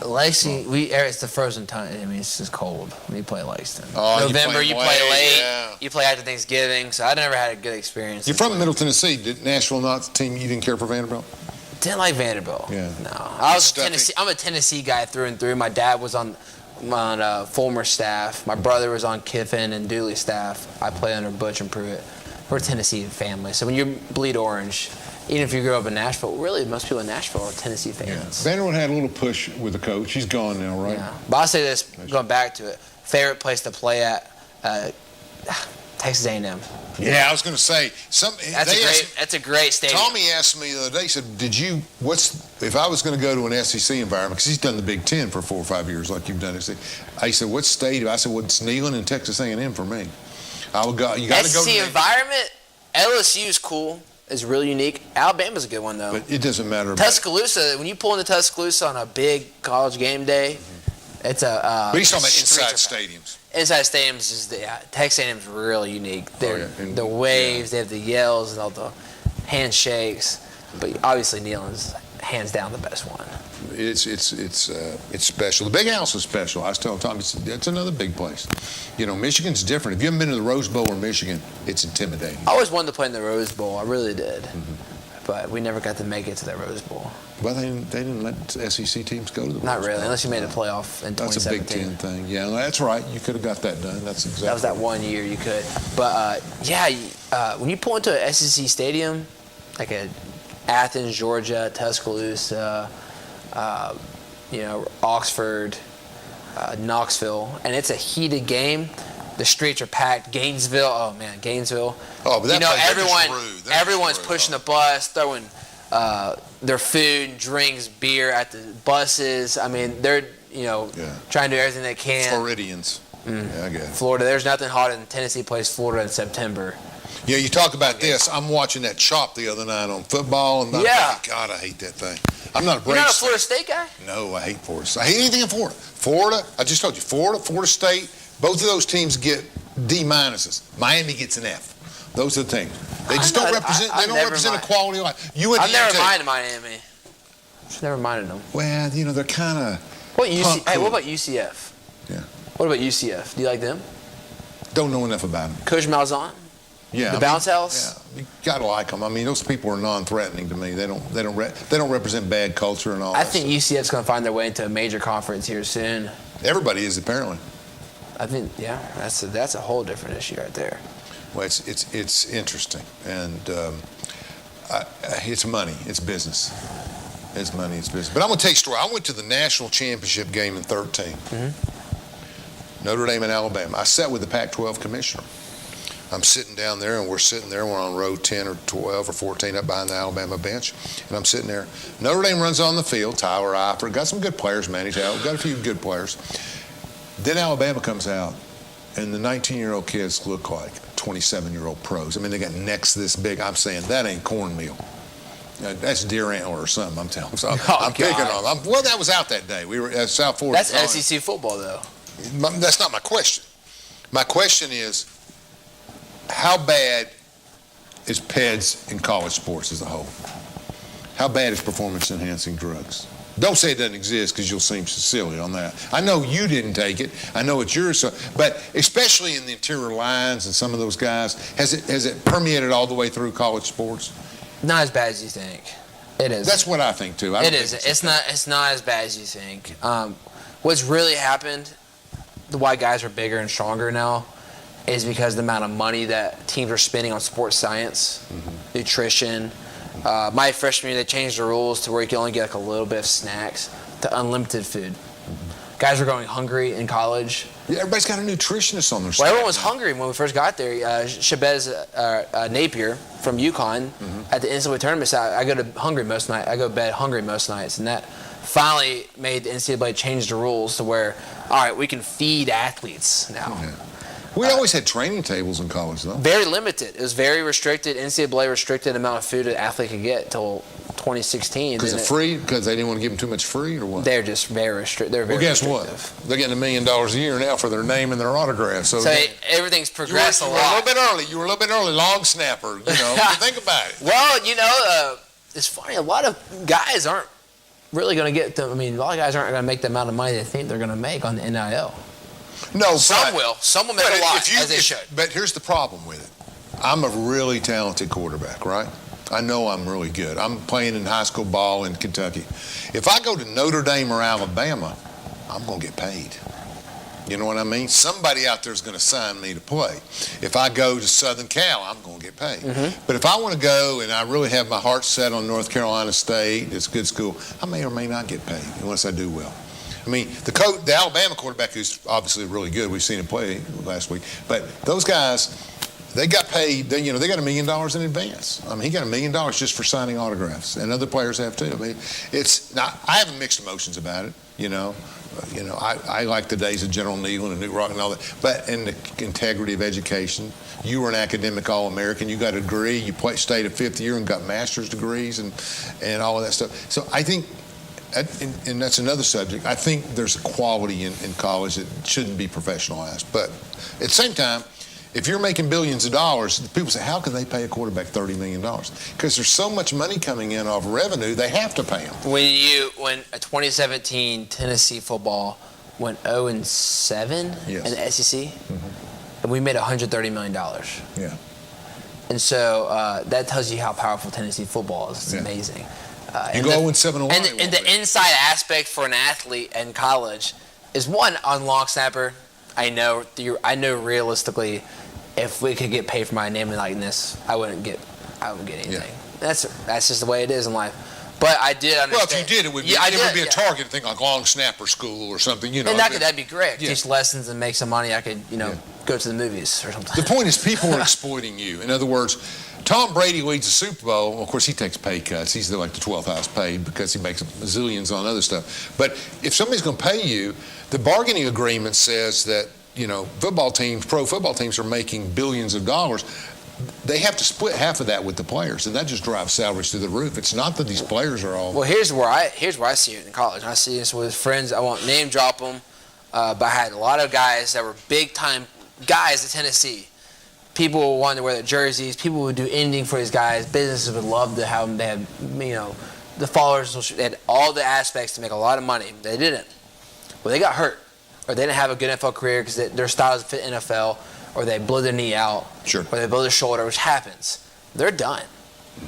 Lexington, it's the frozen time. I mean, it's just cold when you play Lexington. Oh, November, you play late. Yeah. You play after Thanksgiving, so I never had a good experience. You're from Middle Tennessee. Did Nashville not the team you didn't care for Vanderbilt? Didn't like Vanderbilt. Yeah. No, I was Tennessee. I'm a Tennessee guy through and through. My dad was on Fulmer staff. My brother was on Kiffin and Dooley staff. I play under Butch and Pruitt. We're a Tennessee family. So when you bleed orange, even if you grew up in Nashville, really most people in Nashville are Tennessee fans. Yeah. Vanderbilt had a little push with the coach. He's gone now, right? Yeah. But I'll say this, going back to it, favorite place to play at, Texas A&M. Yeah, I was going to say that's a great stadium. Tommy asked me the other day. He said, if I was going to go to an SEC environment, because he's done the Big Ten for 4 or 5 years, like you've done it. I said, what stadium? I said, well, it's Neyland and Texas A&M for me. I would go. You got to go. SEC environment. LSU is cool. It's really unique. Alabama's a good one though. But it doesn't matter. Tuscaloosa. When you pull into Tuscaloosa on a big college game day, it's a. But he's talking about inside stadiums. Inside stadiums is Texas A&M's really unique. The waves, they have the yells and all the handshakes. But obviously Neyland's hands down the best one. It's special. The Big House is special. I was telling Tom, it's another big place. You know, Michigan's different. If you haven't been to the Rose Bowl or Michigan, it's intimidating. I always wanted to play in the Rose Bowl. I really did. But we never got to make it to that Rose Bowl. Well, they didn't let SEC teams go to the Rose Bowl. Not really, unless you made a playoff in 2017. That's a Big Ten thing. Yeah, that's right. You could have got that done. That's exactly. That was that 1 year you could. But when you pull into an SEC stadium, like Athens, Georgia, Tuscaloosa, Oxford, Knoxville, and it's a heated game. The streets are packed. Gainesville, oh man, Gainesville. Oh, but that everyone's pushing the bus, throwing their food, drinks, beer at the buses. I mean, they're trying to do everything they can. Floridians. Yeah, I get it. Florida. There's nothing hotter than Tennessee plays Florida in September. Yeah, you talk about this. I'm watching that chop the other night on football, and God, I hate that thing. I'm not a You're not a Florida State guy? No, I hate Florida State. I hate anything in Florida. Florida, I just told you, Florida State, both of those teams get D minuses. Miami gets an F. Those are the things. They just don't represent. They don't represent a quality of life. I've never minded Miami. Just never minded them. Well, they're kind of. What about UCF? Yeah. What about UCF? Do you like them? Don't know enough about them. Coach Malzahn? Yeah. The bounce house? Yeah. You gotta like them. I mean, those people are non-threatening to me. They don't represent bad culture and all. I think UCF's going to find their way into a major conference here soon. Everybody is apparently. I think, that's a whole different issue right there. Well, it's interesting, and it's money, it's business. It's money, it's business. But I'm going to tell you a story. I went to the national championship game in 2013. Notre Dame and Alabama. I sat with the Pac-12 commissioner. I'm sitting down there, and we're sitting there. We're on row 10 or 12 or 14 up behind the Alabama bench, and I'm sitting there. Notre Dame runs on the field. Tyler Eifert, got some good players, Manny Talbot, got a few good players. Then Alabama comes out, and the 19-year-old kids look like 27-year-old pros. I mean, they got necks this big. I'm saying that ain't cornmeal. That's deer antler or something. I'm telling you. So I'm picking on them. Well, that was out that day. We were at South Florida. That's SEC football, though. That's not my question. My question is, how bad is PEDS in college sports as a whole? How bad is performance-enhancing drugs? Don't say it doesn't exist because you'll seem silly on that. I know you didn't take it. I know it's yours. But especially in the interior lines and some of those guys, has it permeated all the way through college sports? Not as bad as you think. It is. That's what I think too. It is. It's not as bad as you think. What's really happened, why guys are bigger and stronger now, is because the amount of money that teams are spending on sports science, nutrition. My freshman year, they changed the rules to where you can only get like a little bit of snacks to unlimited food. Guys were going hungry in college. Yeah, everybody's got a nutritionist on their Well, everyone was hungry when we first got there. Shabazz Napier from UConn at the NCAA tournament said, I go to bed hungry most nights. And that finally made the NCAA change the rules to where, all right, we can feed athletes now. Yeah. We always had training tables in college, though. Very limited. It was very restricted. NCAA restricted the amount of food an athlete could get until 2016. Because it's free? Because they didn't want to give them too much free, or what? They're just very restricted. They're very guess restrictive. what? They're getting $1 million a year now for their name and their autograph. So everything's progressed a lot. You were a little bit early. Long snapper, you know. Think about it. Well, it's funny. A lot of guys aren't really going to get them. I mean, a lot of guys aren't going to make the amount of money they think they're going to make on the NIL. No, some will. Some will make a lot, as they should. But here's the problem with it. I'm a really talented quarterback, right? I know I'm really good. I'm playing in high school ball in Kentucky. If I go to Notre Dame or Alabama, I'm going to get paid. You know what I mean? Somebody out there is going to sign me to play. If I go to Southern Cal, I'm going to get paid. But if I want to go and I really have my heart set on North Carolina State, it's a good school, I may or may not get paid unless I do well. I mean, the Alabama quarterback, who's obviously really good, we've seen him play last week, but those guys, they got paid, they got $1 million in advance. I mean, he got $1 million just for signing autographs, and other players have too. I mean, I have mixed emotions about it, I like the days of General Neal and Newt Rock and all that, but in the integrity of education, you were an academic All-American, you got a degree, you stayed a fifth year and got master's degrees and all of that stuff. So I think, and that's another subject, I think there's a quality in college that shouldn't be professionalized. But at the same time, if you're making billions of dollars, people say, how can they pay a quarterback $30 million? Because there's so much money coming in off revenue, they have to pay him. When 2017 Tennessee football went 0-7 in the SEC, and we made $130 million. Yeah. And so that tells you how powerful Tennessee football is. It's amazing. You go 0-7 away. And the inside aspect for an athlete in college is one, on long snapper. I know realistically, if we could get paid for my name and likeness, I wouldn't get anything. Yeah. That's just the way it is in life. But I did understand. Well, if you did, it would be a target thing like long snapper school or something, And that'd be great. Yeah. Teach lessons and make some money. I could, go to the movies or something. The point is, people are exploiting you. In other words, Tom Brady leads the Super Bowl. Of course, he takes pay cuts. He's like the 12th highest paid because he makes zillions on other stuff. But if somebody's going to pay you, the bargaining agreement says that, pro football teams are making billions of dollars. They have to split half of that with the players, and that just drives salaries through the roof. It's not that these players are all. Well, here's where I see it in college. I see this with friends. I won't name drop them, but I had a lot of guys that were big time guys at Tennessee. People wanted to wear their jerseys. People would do anything for these guys. Businesses would love to have them. They had, the followers. They had all the aspects to make a lot of money. They didn't. Well, they got hurt, or they didn't have a good NFL career because their style doesn't fit NFL, or they blew their knee out, sure, or they blew their shoulder, which happens. They're done.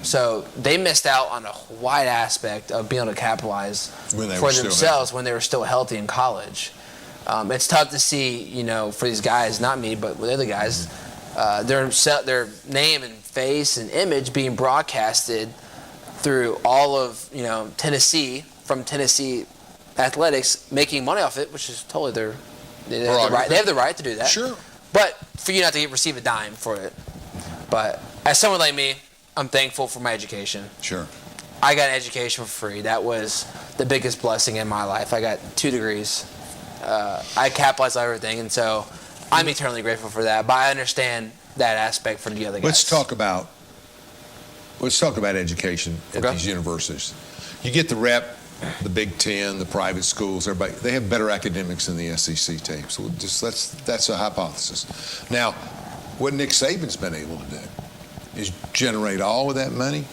So they missed out on a wide aspect of being able to capitalize for themselves when they were still healthy in college. It's tough to see, for these guys, not me, but with other guys, their name and face and image being broadcasted through all of Tennessee, from Tennessee athletics, making money off it, which is totally they have the right to do that. Sure. But for you not to receive a dime for it. But as someone like me, I'm thankful for my education. Sure. I got an education for free. That was the biggest blessing in my life. I got 2 degrees. I capitalized on everything, and so I'm eternally grateful for that. But I understand that aspect for the other guys. Let's talk about education at these universities. You get the rep, the Big Ten, the private schools, everybody, they have better academics than the SEC team. So that's a hypothesis. Now, what Nick Saban's been able to do is generate all of that money.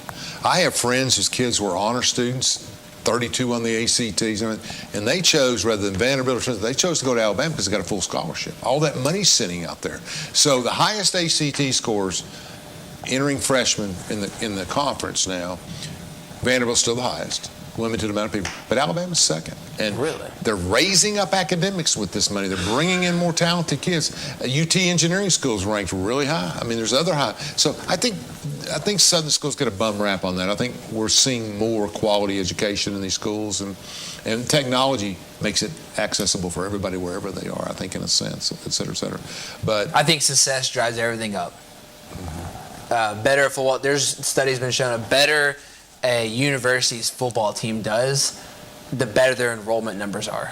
I have friends whose kids were honor students 32 on the ACTs, and they chose, rather than Vanderbilt, they chose to go to Alabama because they got a full scholarship. All that money's sitting out there. So the highest ACT scores entering freshmen in the conference now, Vanderbilt's still the highest, limited amount of people, but Alabama's second. And really, they're raising up academics with this money. They're bringing in more talented kids. UT Engineering School's ranked really high. I mean, there's other high. So I think Southern schools get a bum rap on that. I think we're seeing more quality education in these schools, and technology makes it accessible for everybody wherever they are, I think, in a sense, et cetera, et cetera. But I think success drives everything up. Better football. There's studies been shown, a better a university's football team does, the better their enrollment numbers are.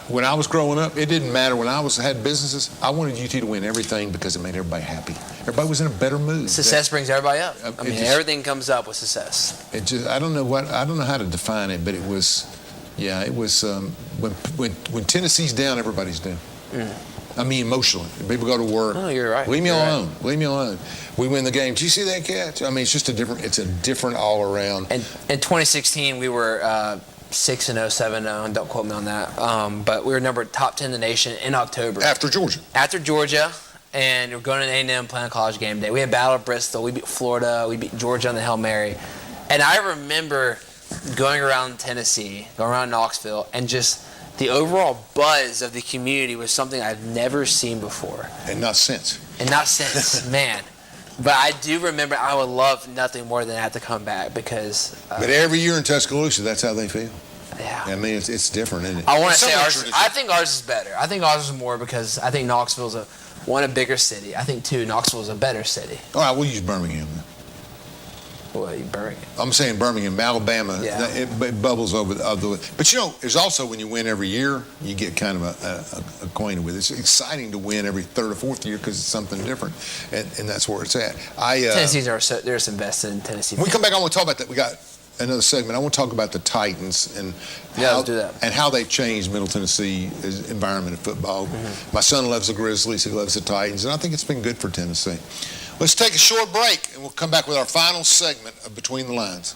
When I was growing up, it didn't matter. When I had businesses, I wanted UT to win everything because it made everybody happy. Everybody was in a better mood. Success brings everybody up. I mean, everything comes up with success. I don't know how to define it, but it was when Tennessee's down, everybody's down. I mean, emotionally. People go to work. Oh, you're right. Leave me alone. Leave me alone. We win the game. Did you see that catch? I mean, it's a different all around. And in 2016, we were 6-0, 7-0. Don't quote me on that. But we were top 10 in the nation in October. After Georgia. And we're going to A&M playing college game day. We had Battle of Bristol. We beat Florida. We beat Georgia on the Hail Mary. And I remember going around Tennessee, going around Knoxville, and just the overall buzz of the community was something I've never seen before. And not since, man. But I do remember I would love nothing more than that to come back because... but every year in Tuscaloosa, that's how they feel. Yeah. I mean, it's different, isn't it? I want to say ours. I think ours is better. I think ours is more because I think Knoxville's a bigger city. I think, two, Knoxville's a better city. All right, we'll use Birmingham then. Well, Birmingham. I'm saying Birmingham, Alabama. Yeah. It bubbles over the other way. But there's also, when you win every year, you get kind of acquainted with it. It's exciting to win every third or fourth year because it's something different, and that's where it's at. Tennessee's they're just invested in Tennessee. When we come back, I want to talk about that. We got another segment. I want to talk about the Titans and let's do that. And how they've changed Middle Tennessee's environment of football. Mm-hmm. My son loves the Grizzlies. He loves the Titans, and I think it's been good for Tennessee. Let's take a short break, and we'll come back with our final segment of Between the Lines.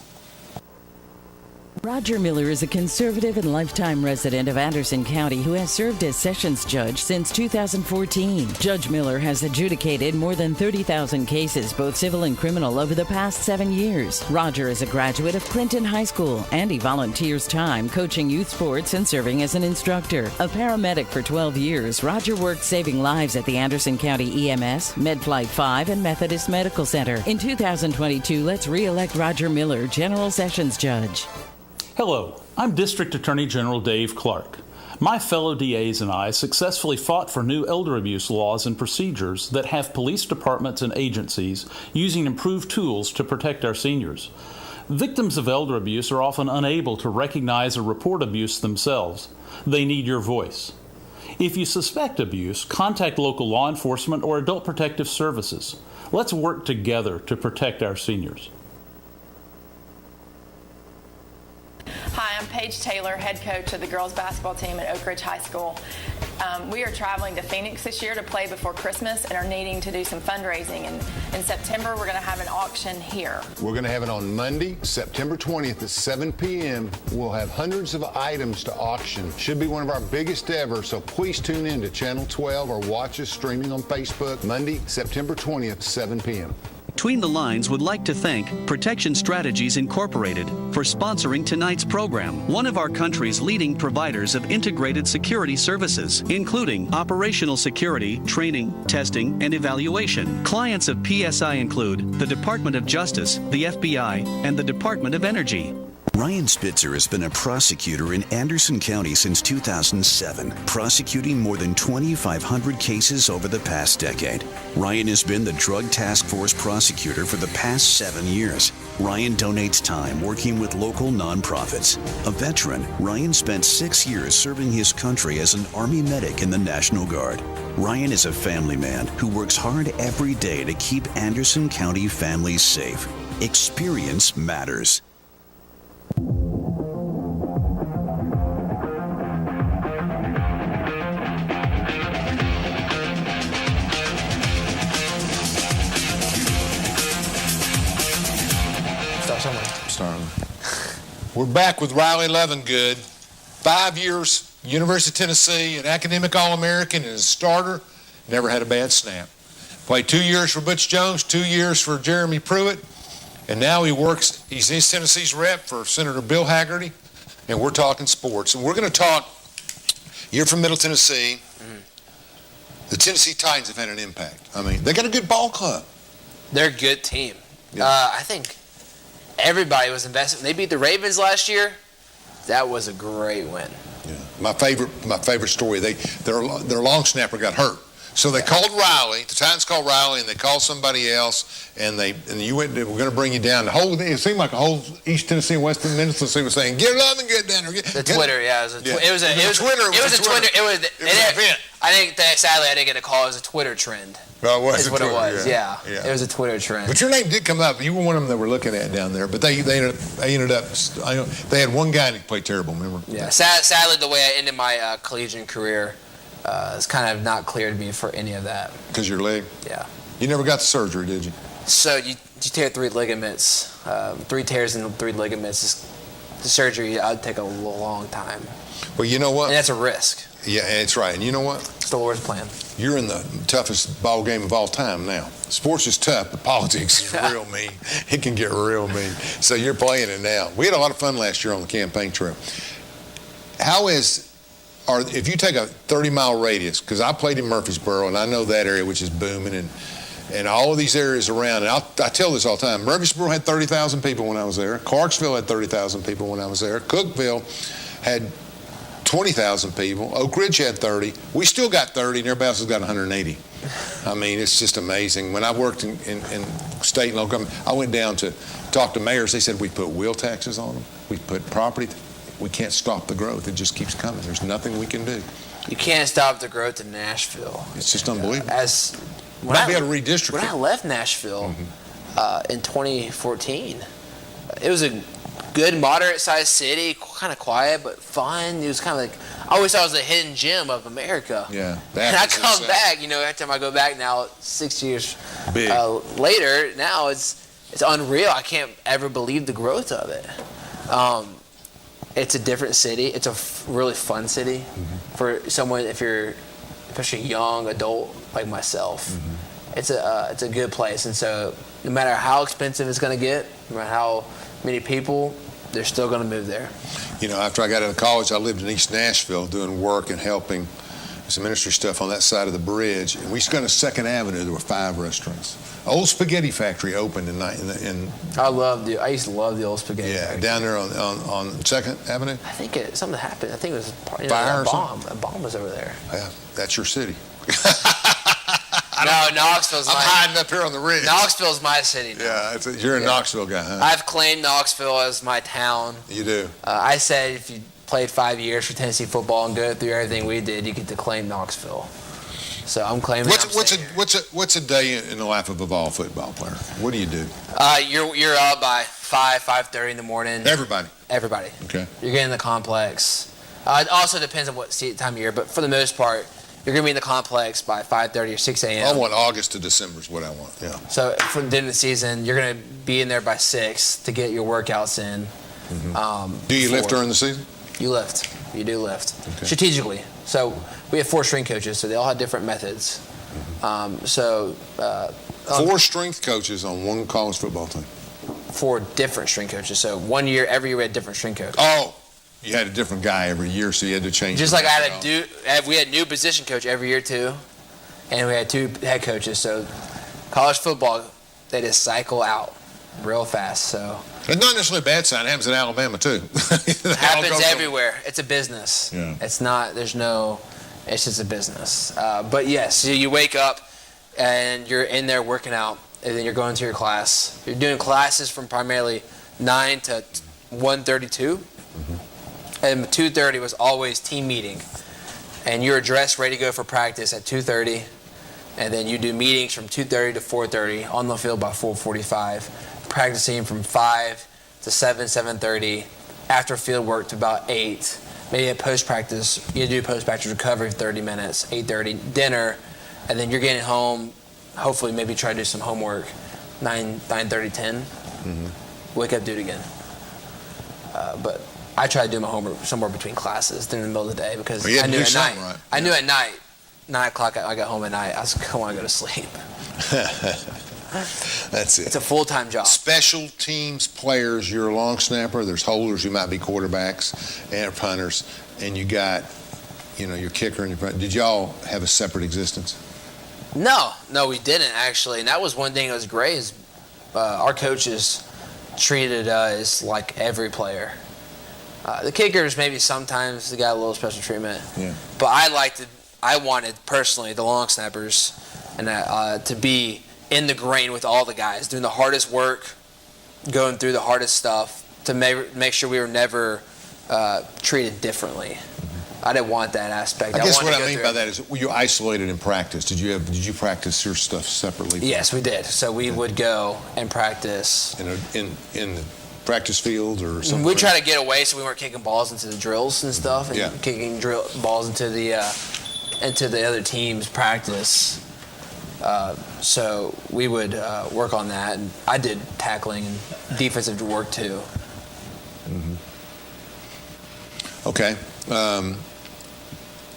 Roger Miller is a conservative and lifetime resident of Anderson County who has served as Sessions Judge since 2014. Judge Miller has adjudicated more than 30,000 cases, both civil and criminal, over the past 7 years. Roger is a graduate of Clinton High School, and he volunteers time coaching youth sports and serving as an instructor. A paramedic for 12 years, Roger worked saving lives at the Anderson County EMS, MedFlight 5, and Methodist Medical Center. In 2022, let's re-elect Roger Miller, General Sessions Judge. Hello, I'm District Attorney General Dave Clark. My fellow DAs and I successfully fought for new elder abuse laws and procedures that have police departments and agencies using improved tools to protect our seniors. Victims of elder abuse are often unable to recognize or report abuse themselves. They need your voice. If you suspect abuse, contact local law enforcement or adult protective services. Let's work together to protect our seniors. Hi, I'm Paige Taylor, head coach of the girls basketball team at Oak Ridge High School. We are traveling to Phoenix this year to play before Christmas and are needing to do some fundraising. And in September, we're going to have an auction here. We're going to have it on Monday, September 20th at 7 p.m. We'll have hundreds of items to auction. Should be one of our biggest ever, so please tune in to Channel 12 or watch us streaming on Facebook Monday, September 20th, 7 p.m. Between the Lines would like to thank Protection Strategies Incorporated for sponsoring tonight's program, one of our country's leading providers of integrated security services, including operational security, training, testing, and evaluation. Clients of PSI include the Department of Justice, the FBI, and the Department of Energy. Ryan Spitzer has been a prosecutor in Anderson County since 2007, prosecuting more than 2,500 cases over the past decade. Ryan has been the Drug Task Force prosecutor for the past 7 years. Ryan donates time working with local nonprofits. A veteran, Ryan spent 6 years serving his country as an Army medic in the National Guard. Ryan is a family man who works hard every day to keep Anderson County families safe. Experience matters. Start somewhere. Starting. We're back with Riley Lovingood. 5 years, University of Tennessee, an academic All-American and a starter. Never had a bad snap. Played 2 years for Butch Jones, 2 years for Jeremy Pruitt, and now he's East Tennessee's rep for Senator Bill Haggerty, and we're talking sports. And we're going to talk, you're from Middle Tennessee. The Tennessee Titans have had an impact. I mean, they got a good ball club. They're a good team. Yeah. I think everybody was invested. They beat the Ravens last year. That was a great win. Yeah. My favorite story. Their long snapper got hurt, so they called Riley. The Titans called Riley, and they called somebody else, and you went. We're going to bring you down. The whole it seemed like a whole East Tennessee and West Tennessee was saying, "Get Lovingood down there." Twitter, yeah, it was a Twitter. I think that sadly I didn't get a call. It was a Twitter trend. Oh, it was is what Twitter, it was. Yeah. It was a Twitter trend. But your name did come up. You were one of them that were looking at down there. But they ended up. They had one guy that played terrible. Remember? Yeah. Sadly, the way I ended my collegiate career is kind of not clear to me for any of that. Because your leg. Yeah. You never got the surgery, did you? So you tear 3 ligaments, 3 tears in 3 ligaments. The surgery I'd take a long time. Well, you know what? And that's a risk. Yeah, that's right. And you know what? It's the Lord's plan. You're in the toughest ball game of all time now. Sports is tough, but politics is real mean. It can get real mean. So you're playing it now. We had a lot of fun last year on the campaign trail. If you take a 30-mile radius, because I played in Murfreesboro, and I know that area, which is booming, and all of these areas around, and I tell this all the time, Murfreesboro had 30,000 people when I was there. Clarksville had 30,000 people when I was there. Cookeville had 20,000 people. Oak Ridge had 30. We still got 30, and everybody else has got 180. I mean, it's just amazing. When I worked in state and local government, I went down to talk to mayors. They said we put wheel taxes on them. We put property. We can't stop the growth. It just keeps coming. There's nothing we can do. You can't stop the growth in Nashville. It's just unbelievable. When I'd be able to redistrict. When I left Nashville in 2014, it was a good, moderate-sized city, kind of quiet but fun. It was kind of like, I always thought it was a hidden gem of America. Yeah. And I come back, every time I go back now, 6 years later, now it's unreal. I can't ever believe the growth of it. It's a different city. It's a really fun city for someone, if you're especially a young adult like myself. It's a good place. And so no matter how expensive it's going to get, no matter how many people, they're still going to move there. After I got out of college, I lived in East Nashville doing work and helping some ministry stuff on that side of the bridge. And we used to go to 2nd Avenue. There were 5 restaurants. Old Spaghetti Factory opened in I used to love the old Spaghetti Factory. Down there on 2nd Avenue. I think something happened. I think it was fire a bomb. A bomb was over there. Yeah, that's your city. No, Knoxville's I'm hiding up here on the ridge. Knoxville's my city now. Yeah, you're a Knoxville guy, huh? I've claimed Knoxville as my town. You do. I said if you played 5 years for Tennessee football and go through everything we did, you get to claim Knoxville. So I'm claiming. What's a day in the life of a ball football player? What do you do? You're up by 5:30 in the morning. Everybody. Okay. You're getting in the complex. It also depends on what time of year, but for the most part, you're going to be in the complex by 5:30 or 6 a.m. I want August to December is what I want. Yeah. So for the end of the season, you're going to be in there by 6 to get your workouts in. Do you lift during the season? You lift. You do lift. Okay. Strategically. So we have 4 strength coaches, so they all have different methods. 4 strength coaches on one college football team. 4 different strength coaches. So every year we had a different strength coach. Oh, you had a different guy every year, so you had to change. Just like we had a new position coach every year too, and we had 2 head coaches. So college football, they just cycle out real fast. So it's not necessarily a bad sign. It happens in Alabama too. It happens everywhere. It's a business. Yeah. It's not. It's just a business. But yes, so you wake up and you're in there working out, and then you're going to your class. You're doing classes from primarily 9 to 1:32. And 2:30 was always team meeting, and you're dressed ready to go for practice at 2:30, and then you do meetings from 2:30 to 4:30 on the field by 4:45, practicing from 5 to 7:30, after field work to about 8. Maybe at post practice you do post practice recovery 30 minutes, 8:30 dinner, and then you're getting home. Hopefully, maybe try to do some homework, 9:30, 10. Wake up, do it again. But I try to do my homework somewhere between classes during the middle of the day because you had I to knew do at something, night. right? I knew at night, 9 o'clock, I got home at night. I want to go to sleep. That's it. It's a full-time job. Special teams players, you're a long snapper. There's holders who might be quarterbacks and punters, and you got, your kicker and your punter. Did y'all have a separate existence? No, we didn't actually. And that was one thing that was great is our coaches treated us like every player. The kickers maybe sometimes they got a little special treatment. Yeah. But I wanted personally the long snappers and to be in the grain with all the guys, doing the hardest work, going through the hardest stuff to make sure we were never treated differently. I didn't want that aspect. I guess what I mean by that is you isolated in practice. Did you practice your stuff separately? Yes, we did. So we would go and practice in the practice field or something. We try to get away so we weren't kicking balls into the drills and stuff, and kicking balls into the other team's practice. So we would work on that, and I did tackling and defensive work too. Mm-hmm. Okay.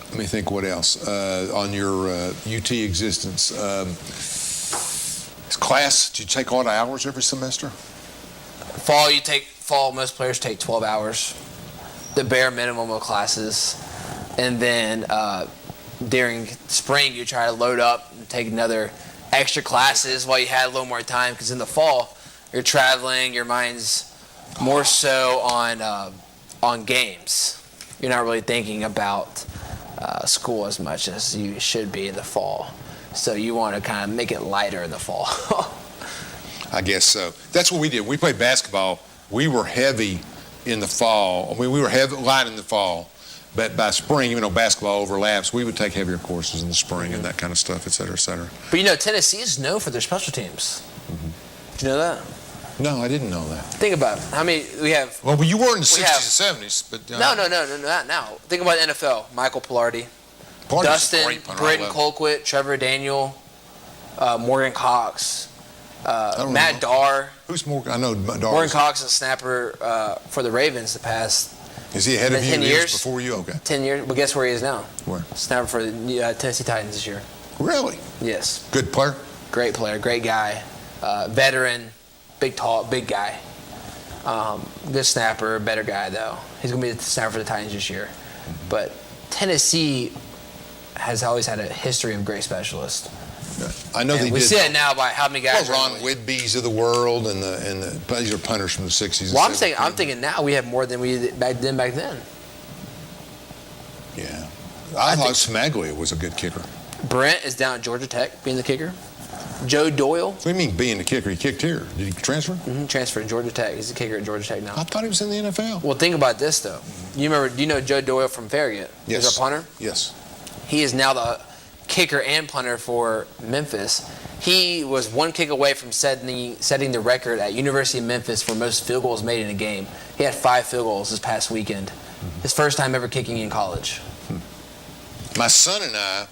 Let me think what else. On your UT existence, class, do you take all the hours every semester? Fall, most players take 12 hours, the bare minimum of classes. And then during spring, you try to load up and take another extra classes while you had a little more time, because in the fall, you're traveling, your mind's more so on games. You're not really thinking about school as much as you should be in the fall. So you want to kind of make it lighter in the fall. I guess so. That's what we did. We played basketball. We were heavy in the fall. I mean, we were light in the fall. But by spring, even though basketball overlaps, we would take heavier courses in the spring and that kind of stuff, et cetera, et cetera. But Tennessee is known for their special teams. Mm-hmm. Did you know that? No, I didn't know that. Think about it. How many we have? Well, you were in the 60s and 70s. But No, not now. Think about NFL. Michael Pilardi. Dustin, Britton Colquitt, Trevor Daniel, Morgan Cox, Matt Darr. Who's Morgan? I know Darr. Morgan Cox is a snapper for the Ravens the past. Is he ahead of you? 10 years? Before you? Okay. 10 years. Well, guess where he is now? Where? Snapper for the Tennessee Titans this year. Really? Yes. Good player? Great player. Great guy. Veteran. Big guy. Good snapper. Better guy, though. He's going to be the snapper for the Titans this year. But Tennessee has always had a history of great specialists. I know they we did. see it now by how many guys. Ron Whitby's of the world, and these are punters from the 60s. Well, I'm thinking now we have more than we did back then. Yeah, I thought Smaglia was a good kicker. Brent is down at Georgia Tech being the kicker. Joe Doyle. What do you mean being the kicker? He kicked here. Did he transfer? Mm-hmm. Transferred to Georgia Tech. He's the kicker at Georgia Tech now. I thought he was in the NFL. Well, think about this though. Do you know Joe Doyle from Farragut? Yes. He's a punter. Yes. He is now the kicker and punter for Memphis. He was one kick away from setting the record at University of Memphis for most field goals made in a game. He had 5 field goals this past weekend. His first time ever kicking in college. My son and I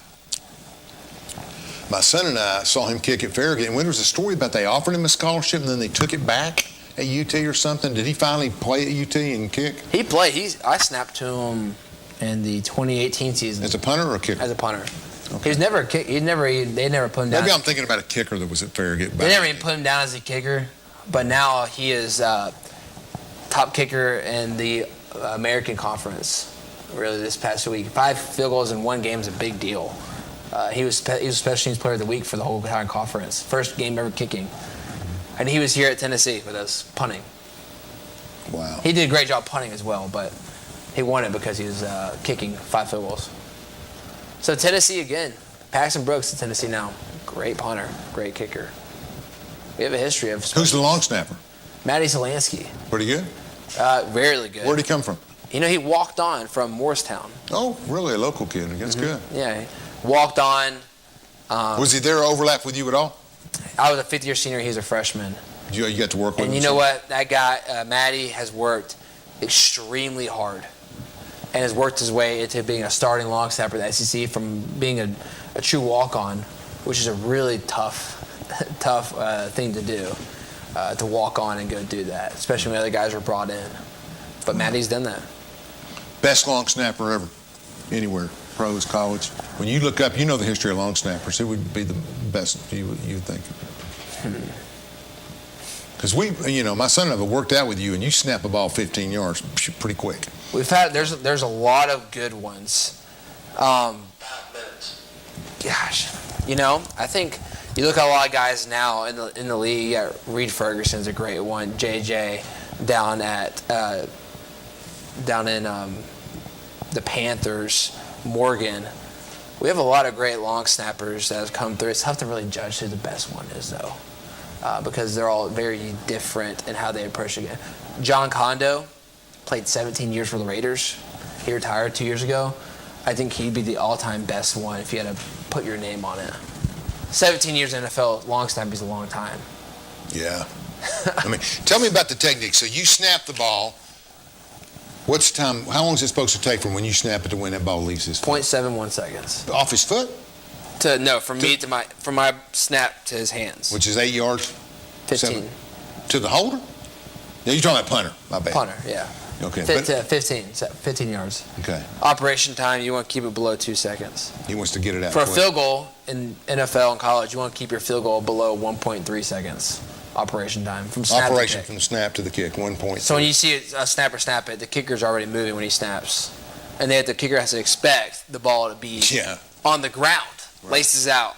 saw him kick at Farragut, and when there was a story about they offered him a scholarship and then they took it back at UT or something. Did he finally play at UT and kick? He played. I snapped to him in the 2018 season. As a punter or a kicker? As a punter. Okay. He was never a kick. They never put him down. Maybe I'm thinking about a kicker that was at Farragut. They never even put him down as a kicker, but now he is top kicker in the American Conference. Really, this past week, 5 field goals in one game is a big deal. He was special teams player of the week for the whole entire conference. First game ever kicking, and he was here at Tennessee with us punting. Wow. He did a great job punting as well, but he won it because he was kicking 5 field goals. So Tennessee again, Paxton Brooks at Tennessee now, great punter, great kicker. We have a history of. Who's the long snapper? Maddie Zielanski. Pretty good. Really good. Where'd he come from? He walked on from Morristown. Oh, really? A local kid. That's good. Yeah, he walked on. Was he there overlap with you at all? I was a 5th-year senior. He was a freshman. You got to work with him? And you know what? That guy, Maddie, has worked extremely hard and has worked his way into being a starting long snapper at the SEC from being a true walk-on, which is a really tough thing to do, to walk on and go do that, especially when other guys were brought in. But Maddie's done that. Best long snapper ever, anywhere, pros, college. When you look up, you know the history of long snappers. Who would be the best, you think? Because my son and I have worked out with you, and you snap a ball 15 yards pretty quick. There's a lot of good ones. Gosh, I think you look at a lot of guys now in the league. Yeah, Reed Ferguson's a great one. JJ down in the Panthers. Morgan. We have a lot of great long snappers that have come through. It's tough to really judge who the best one is, though, because they're all very different in how they approach it. John Kondo played 17 years for the Raiders. He retired 2 years ago. I think he'd be the all-time best one if you had to put your name on it. 17 years in NFL, long snap is a long time. Yeah. Tell me about the technique. So you snap the ball. What's the time? How long is it supposed to take from when you snap it to when that ball leaves his foot? 0.71 seconds. Off his foot? From my snap to his hands. Which is 8 yards? 15. To the holder? Yeah, you're talking about punter. My bad. Punter, yeah. Okay. 15 yards. Okay. Operation time, you want to keep it below 2 seconds. He wants to get it out. For a field goal in NFL and college, you want to keep your field goal below 1.3 seconds. Operation time from snap from snap to the kick, 1.3. So when you see a snapper snap it, the kicker's already moving when he snaps, and the kicker has to expect the ball to be on the ground, laces out,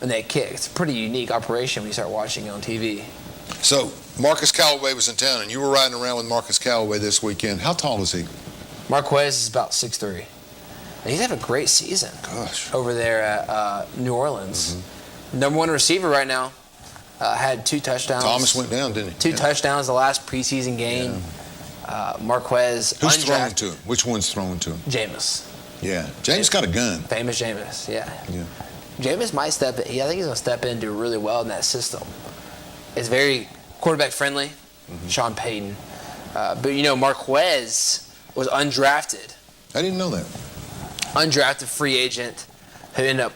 and they kick. It's a pretty unique operation when you start watching it on TV. So Marcus Callaway was in town, and you were riding around with Marcus Callaway this weekend. How tall is he? Marquez is about 6'3". And he's having a great season over there at New Orleans. Mm-hmm. Number one receiver right now. Had 2 touchdowns. Thomas went down, didn't he? 2 touchdowns the last preseason game. Yeah. Marquez. Who's throwing to him? Which one's throwing to him? Jameis. Yeah. Jameis got a gun. Famous Jameis, yeah. Jameis might step in. I think he's going to step in and do really well in that system. It's very quarterback friendly. Mm-hmm. Sean Payton. But, Marquez was undrafted. I didn't know that. Undrafted free agent who ended up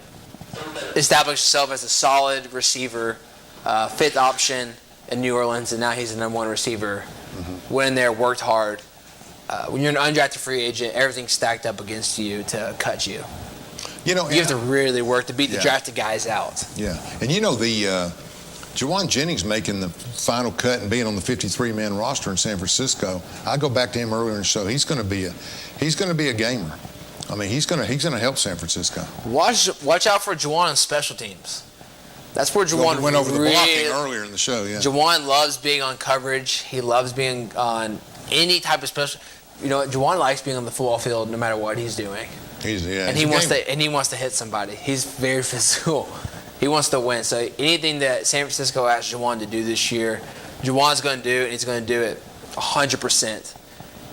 establishing himself as a solid receiver. 5th option in New Orleans, and now he's the number 1 receiver. Mm-hmm. Went in there, worked hard. When you're an undrafted free agent, everything's stacked up against you to cut you. You have to really work to beat the drafted guys out. Yeah, and the Juwan Jennings making the final cut and being on the 53-man roster in San Francisco. I go back to him earlier in the show. He's going to be a gamer. He's going to help San Francisco. Watch out for Juwan on special teams. That's where Juwan went over the blocking earlier in the show. Yeah. Juwan loves being on coverage. He loves being on any type of special. Juwan likes being on the football field no matter what he's doing. He wants to hit somebody. He's very physical. He wants to win. So anything that San Francisco asked Juwan to do this year, Juwan's going to do it, and he's going to do it 100%.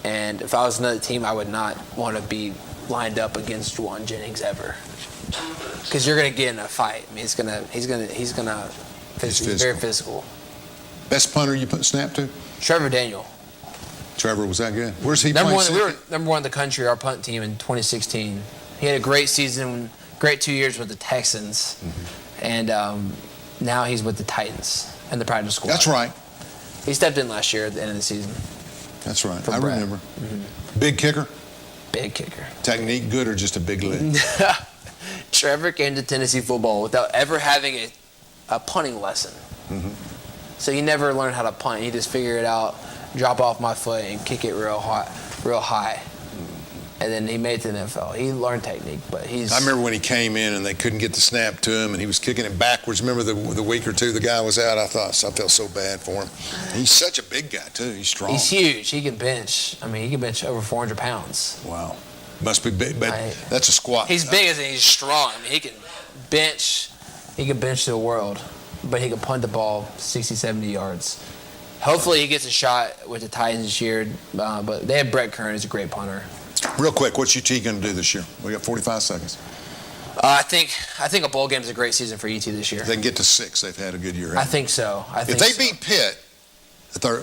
And if I was another team, I would not want to be lined up against Juwan Jennings ever. Because you're going to get in a fight. He's very physical. Best punter you snap to? Trevor Daniel. Trevor, was that good? Where's he playing? We were number 1 in the country, our punt team, in 2016. He had a great season, great 2 years with the Texans. Mm-hmm. And now he's with the Titans and the practice squad. That's right. He stepped in last year at the end of the season. That's right. I remember. Mm-hmm. Big kicker? Big kicker. Technique good or just a big leg? Trevor came to Tennessee football without ever having a punting lesson. Mm-hmm. So he never learned how to punt. He just figured it out, drop off my foot and kick it real high. Mm-hmm. And then he made it to the NFL. He learned technique, but I remember when he came in and they couldn't get the snap to him and he was kicking it backwards. Remember the week or two the guy was out? I felt so bad for him. He's such a big guy, too. He's strong. He's huge. He can bench. He can bench over 400 pounds. Wow. Must be big, but that's a squat. He's big and he's strong. He can bench. He can bench the world, but he can punt the ball 60, 70 yards. Hopefully he gets a shot with the Titans this year, but they have Brett Kern, who's a great punter. Real quick, what's UT going to do this year? We got 45 seconds. I think a bowl game is a great season for UT this year. If they can get to 6, they've had a good year. I think so. If they beat Pitt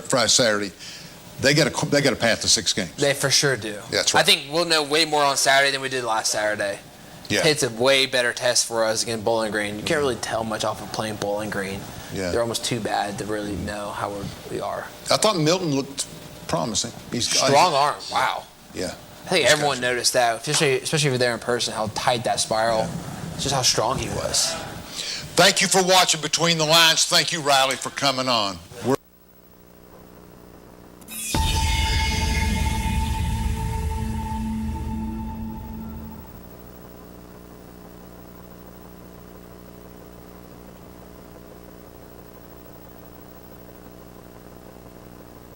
Friday, Saturday, they got a path to 6 games. They for sure do. That's right. I think we'll know way more on Saturday than we did last Saturday. Yeah. Pitt's a way better test for us against Bowling Green. You can't really tell much off of playing Bowling Green. Yeah. They're almost too bad to really know how we are. I thought Milton looked promising. He's strong arm. Wow. Yeah. I think everyone noticed that, especially if you're there in person, how tight that spiral, just how strong he was. Thank you for watching Between the Lines. Thank you, Riley, for coming on.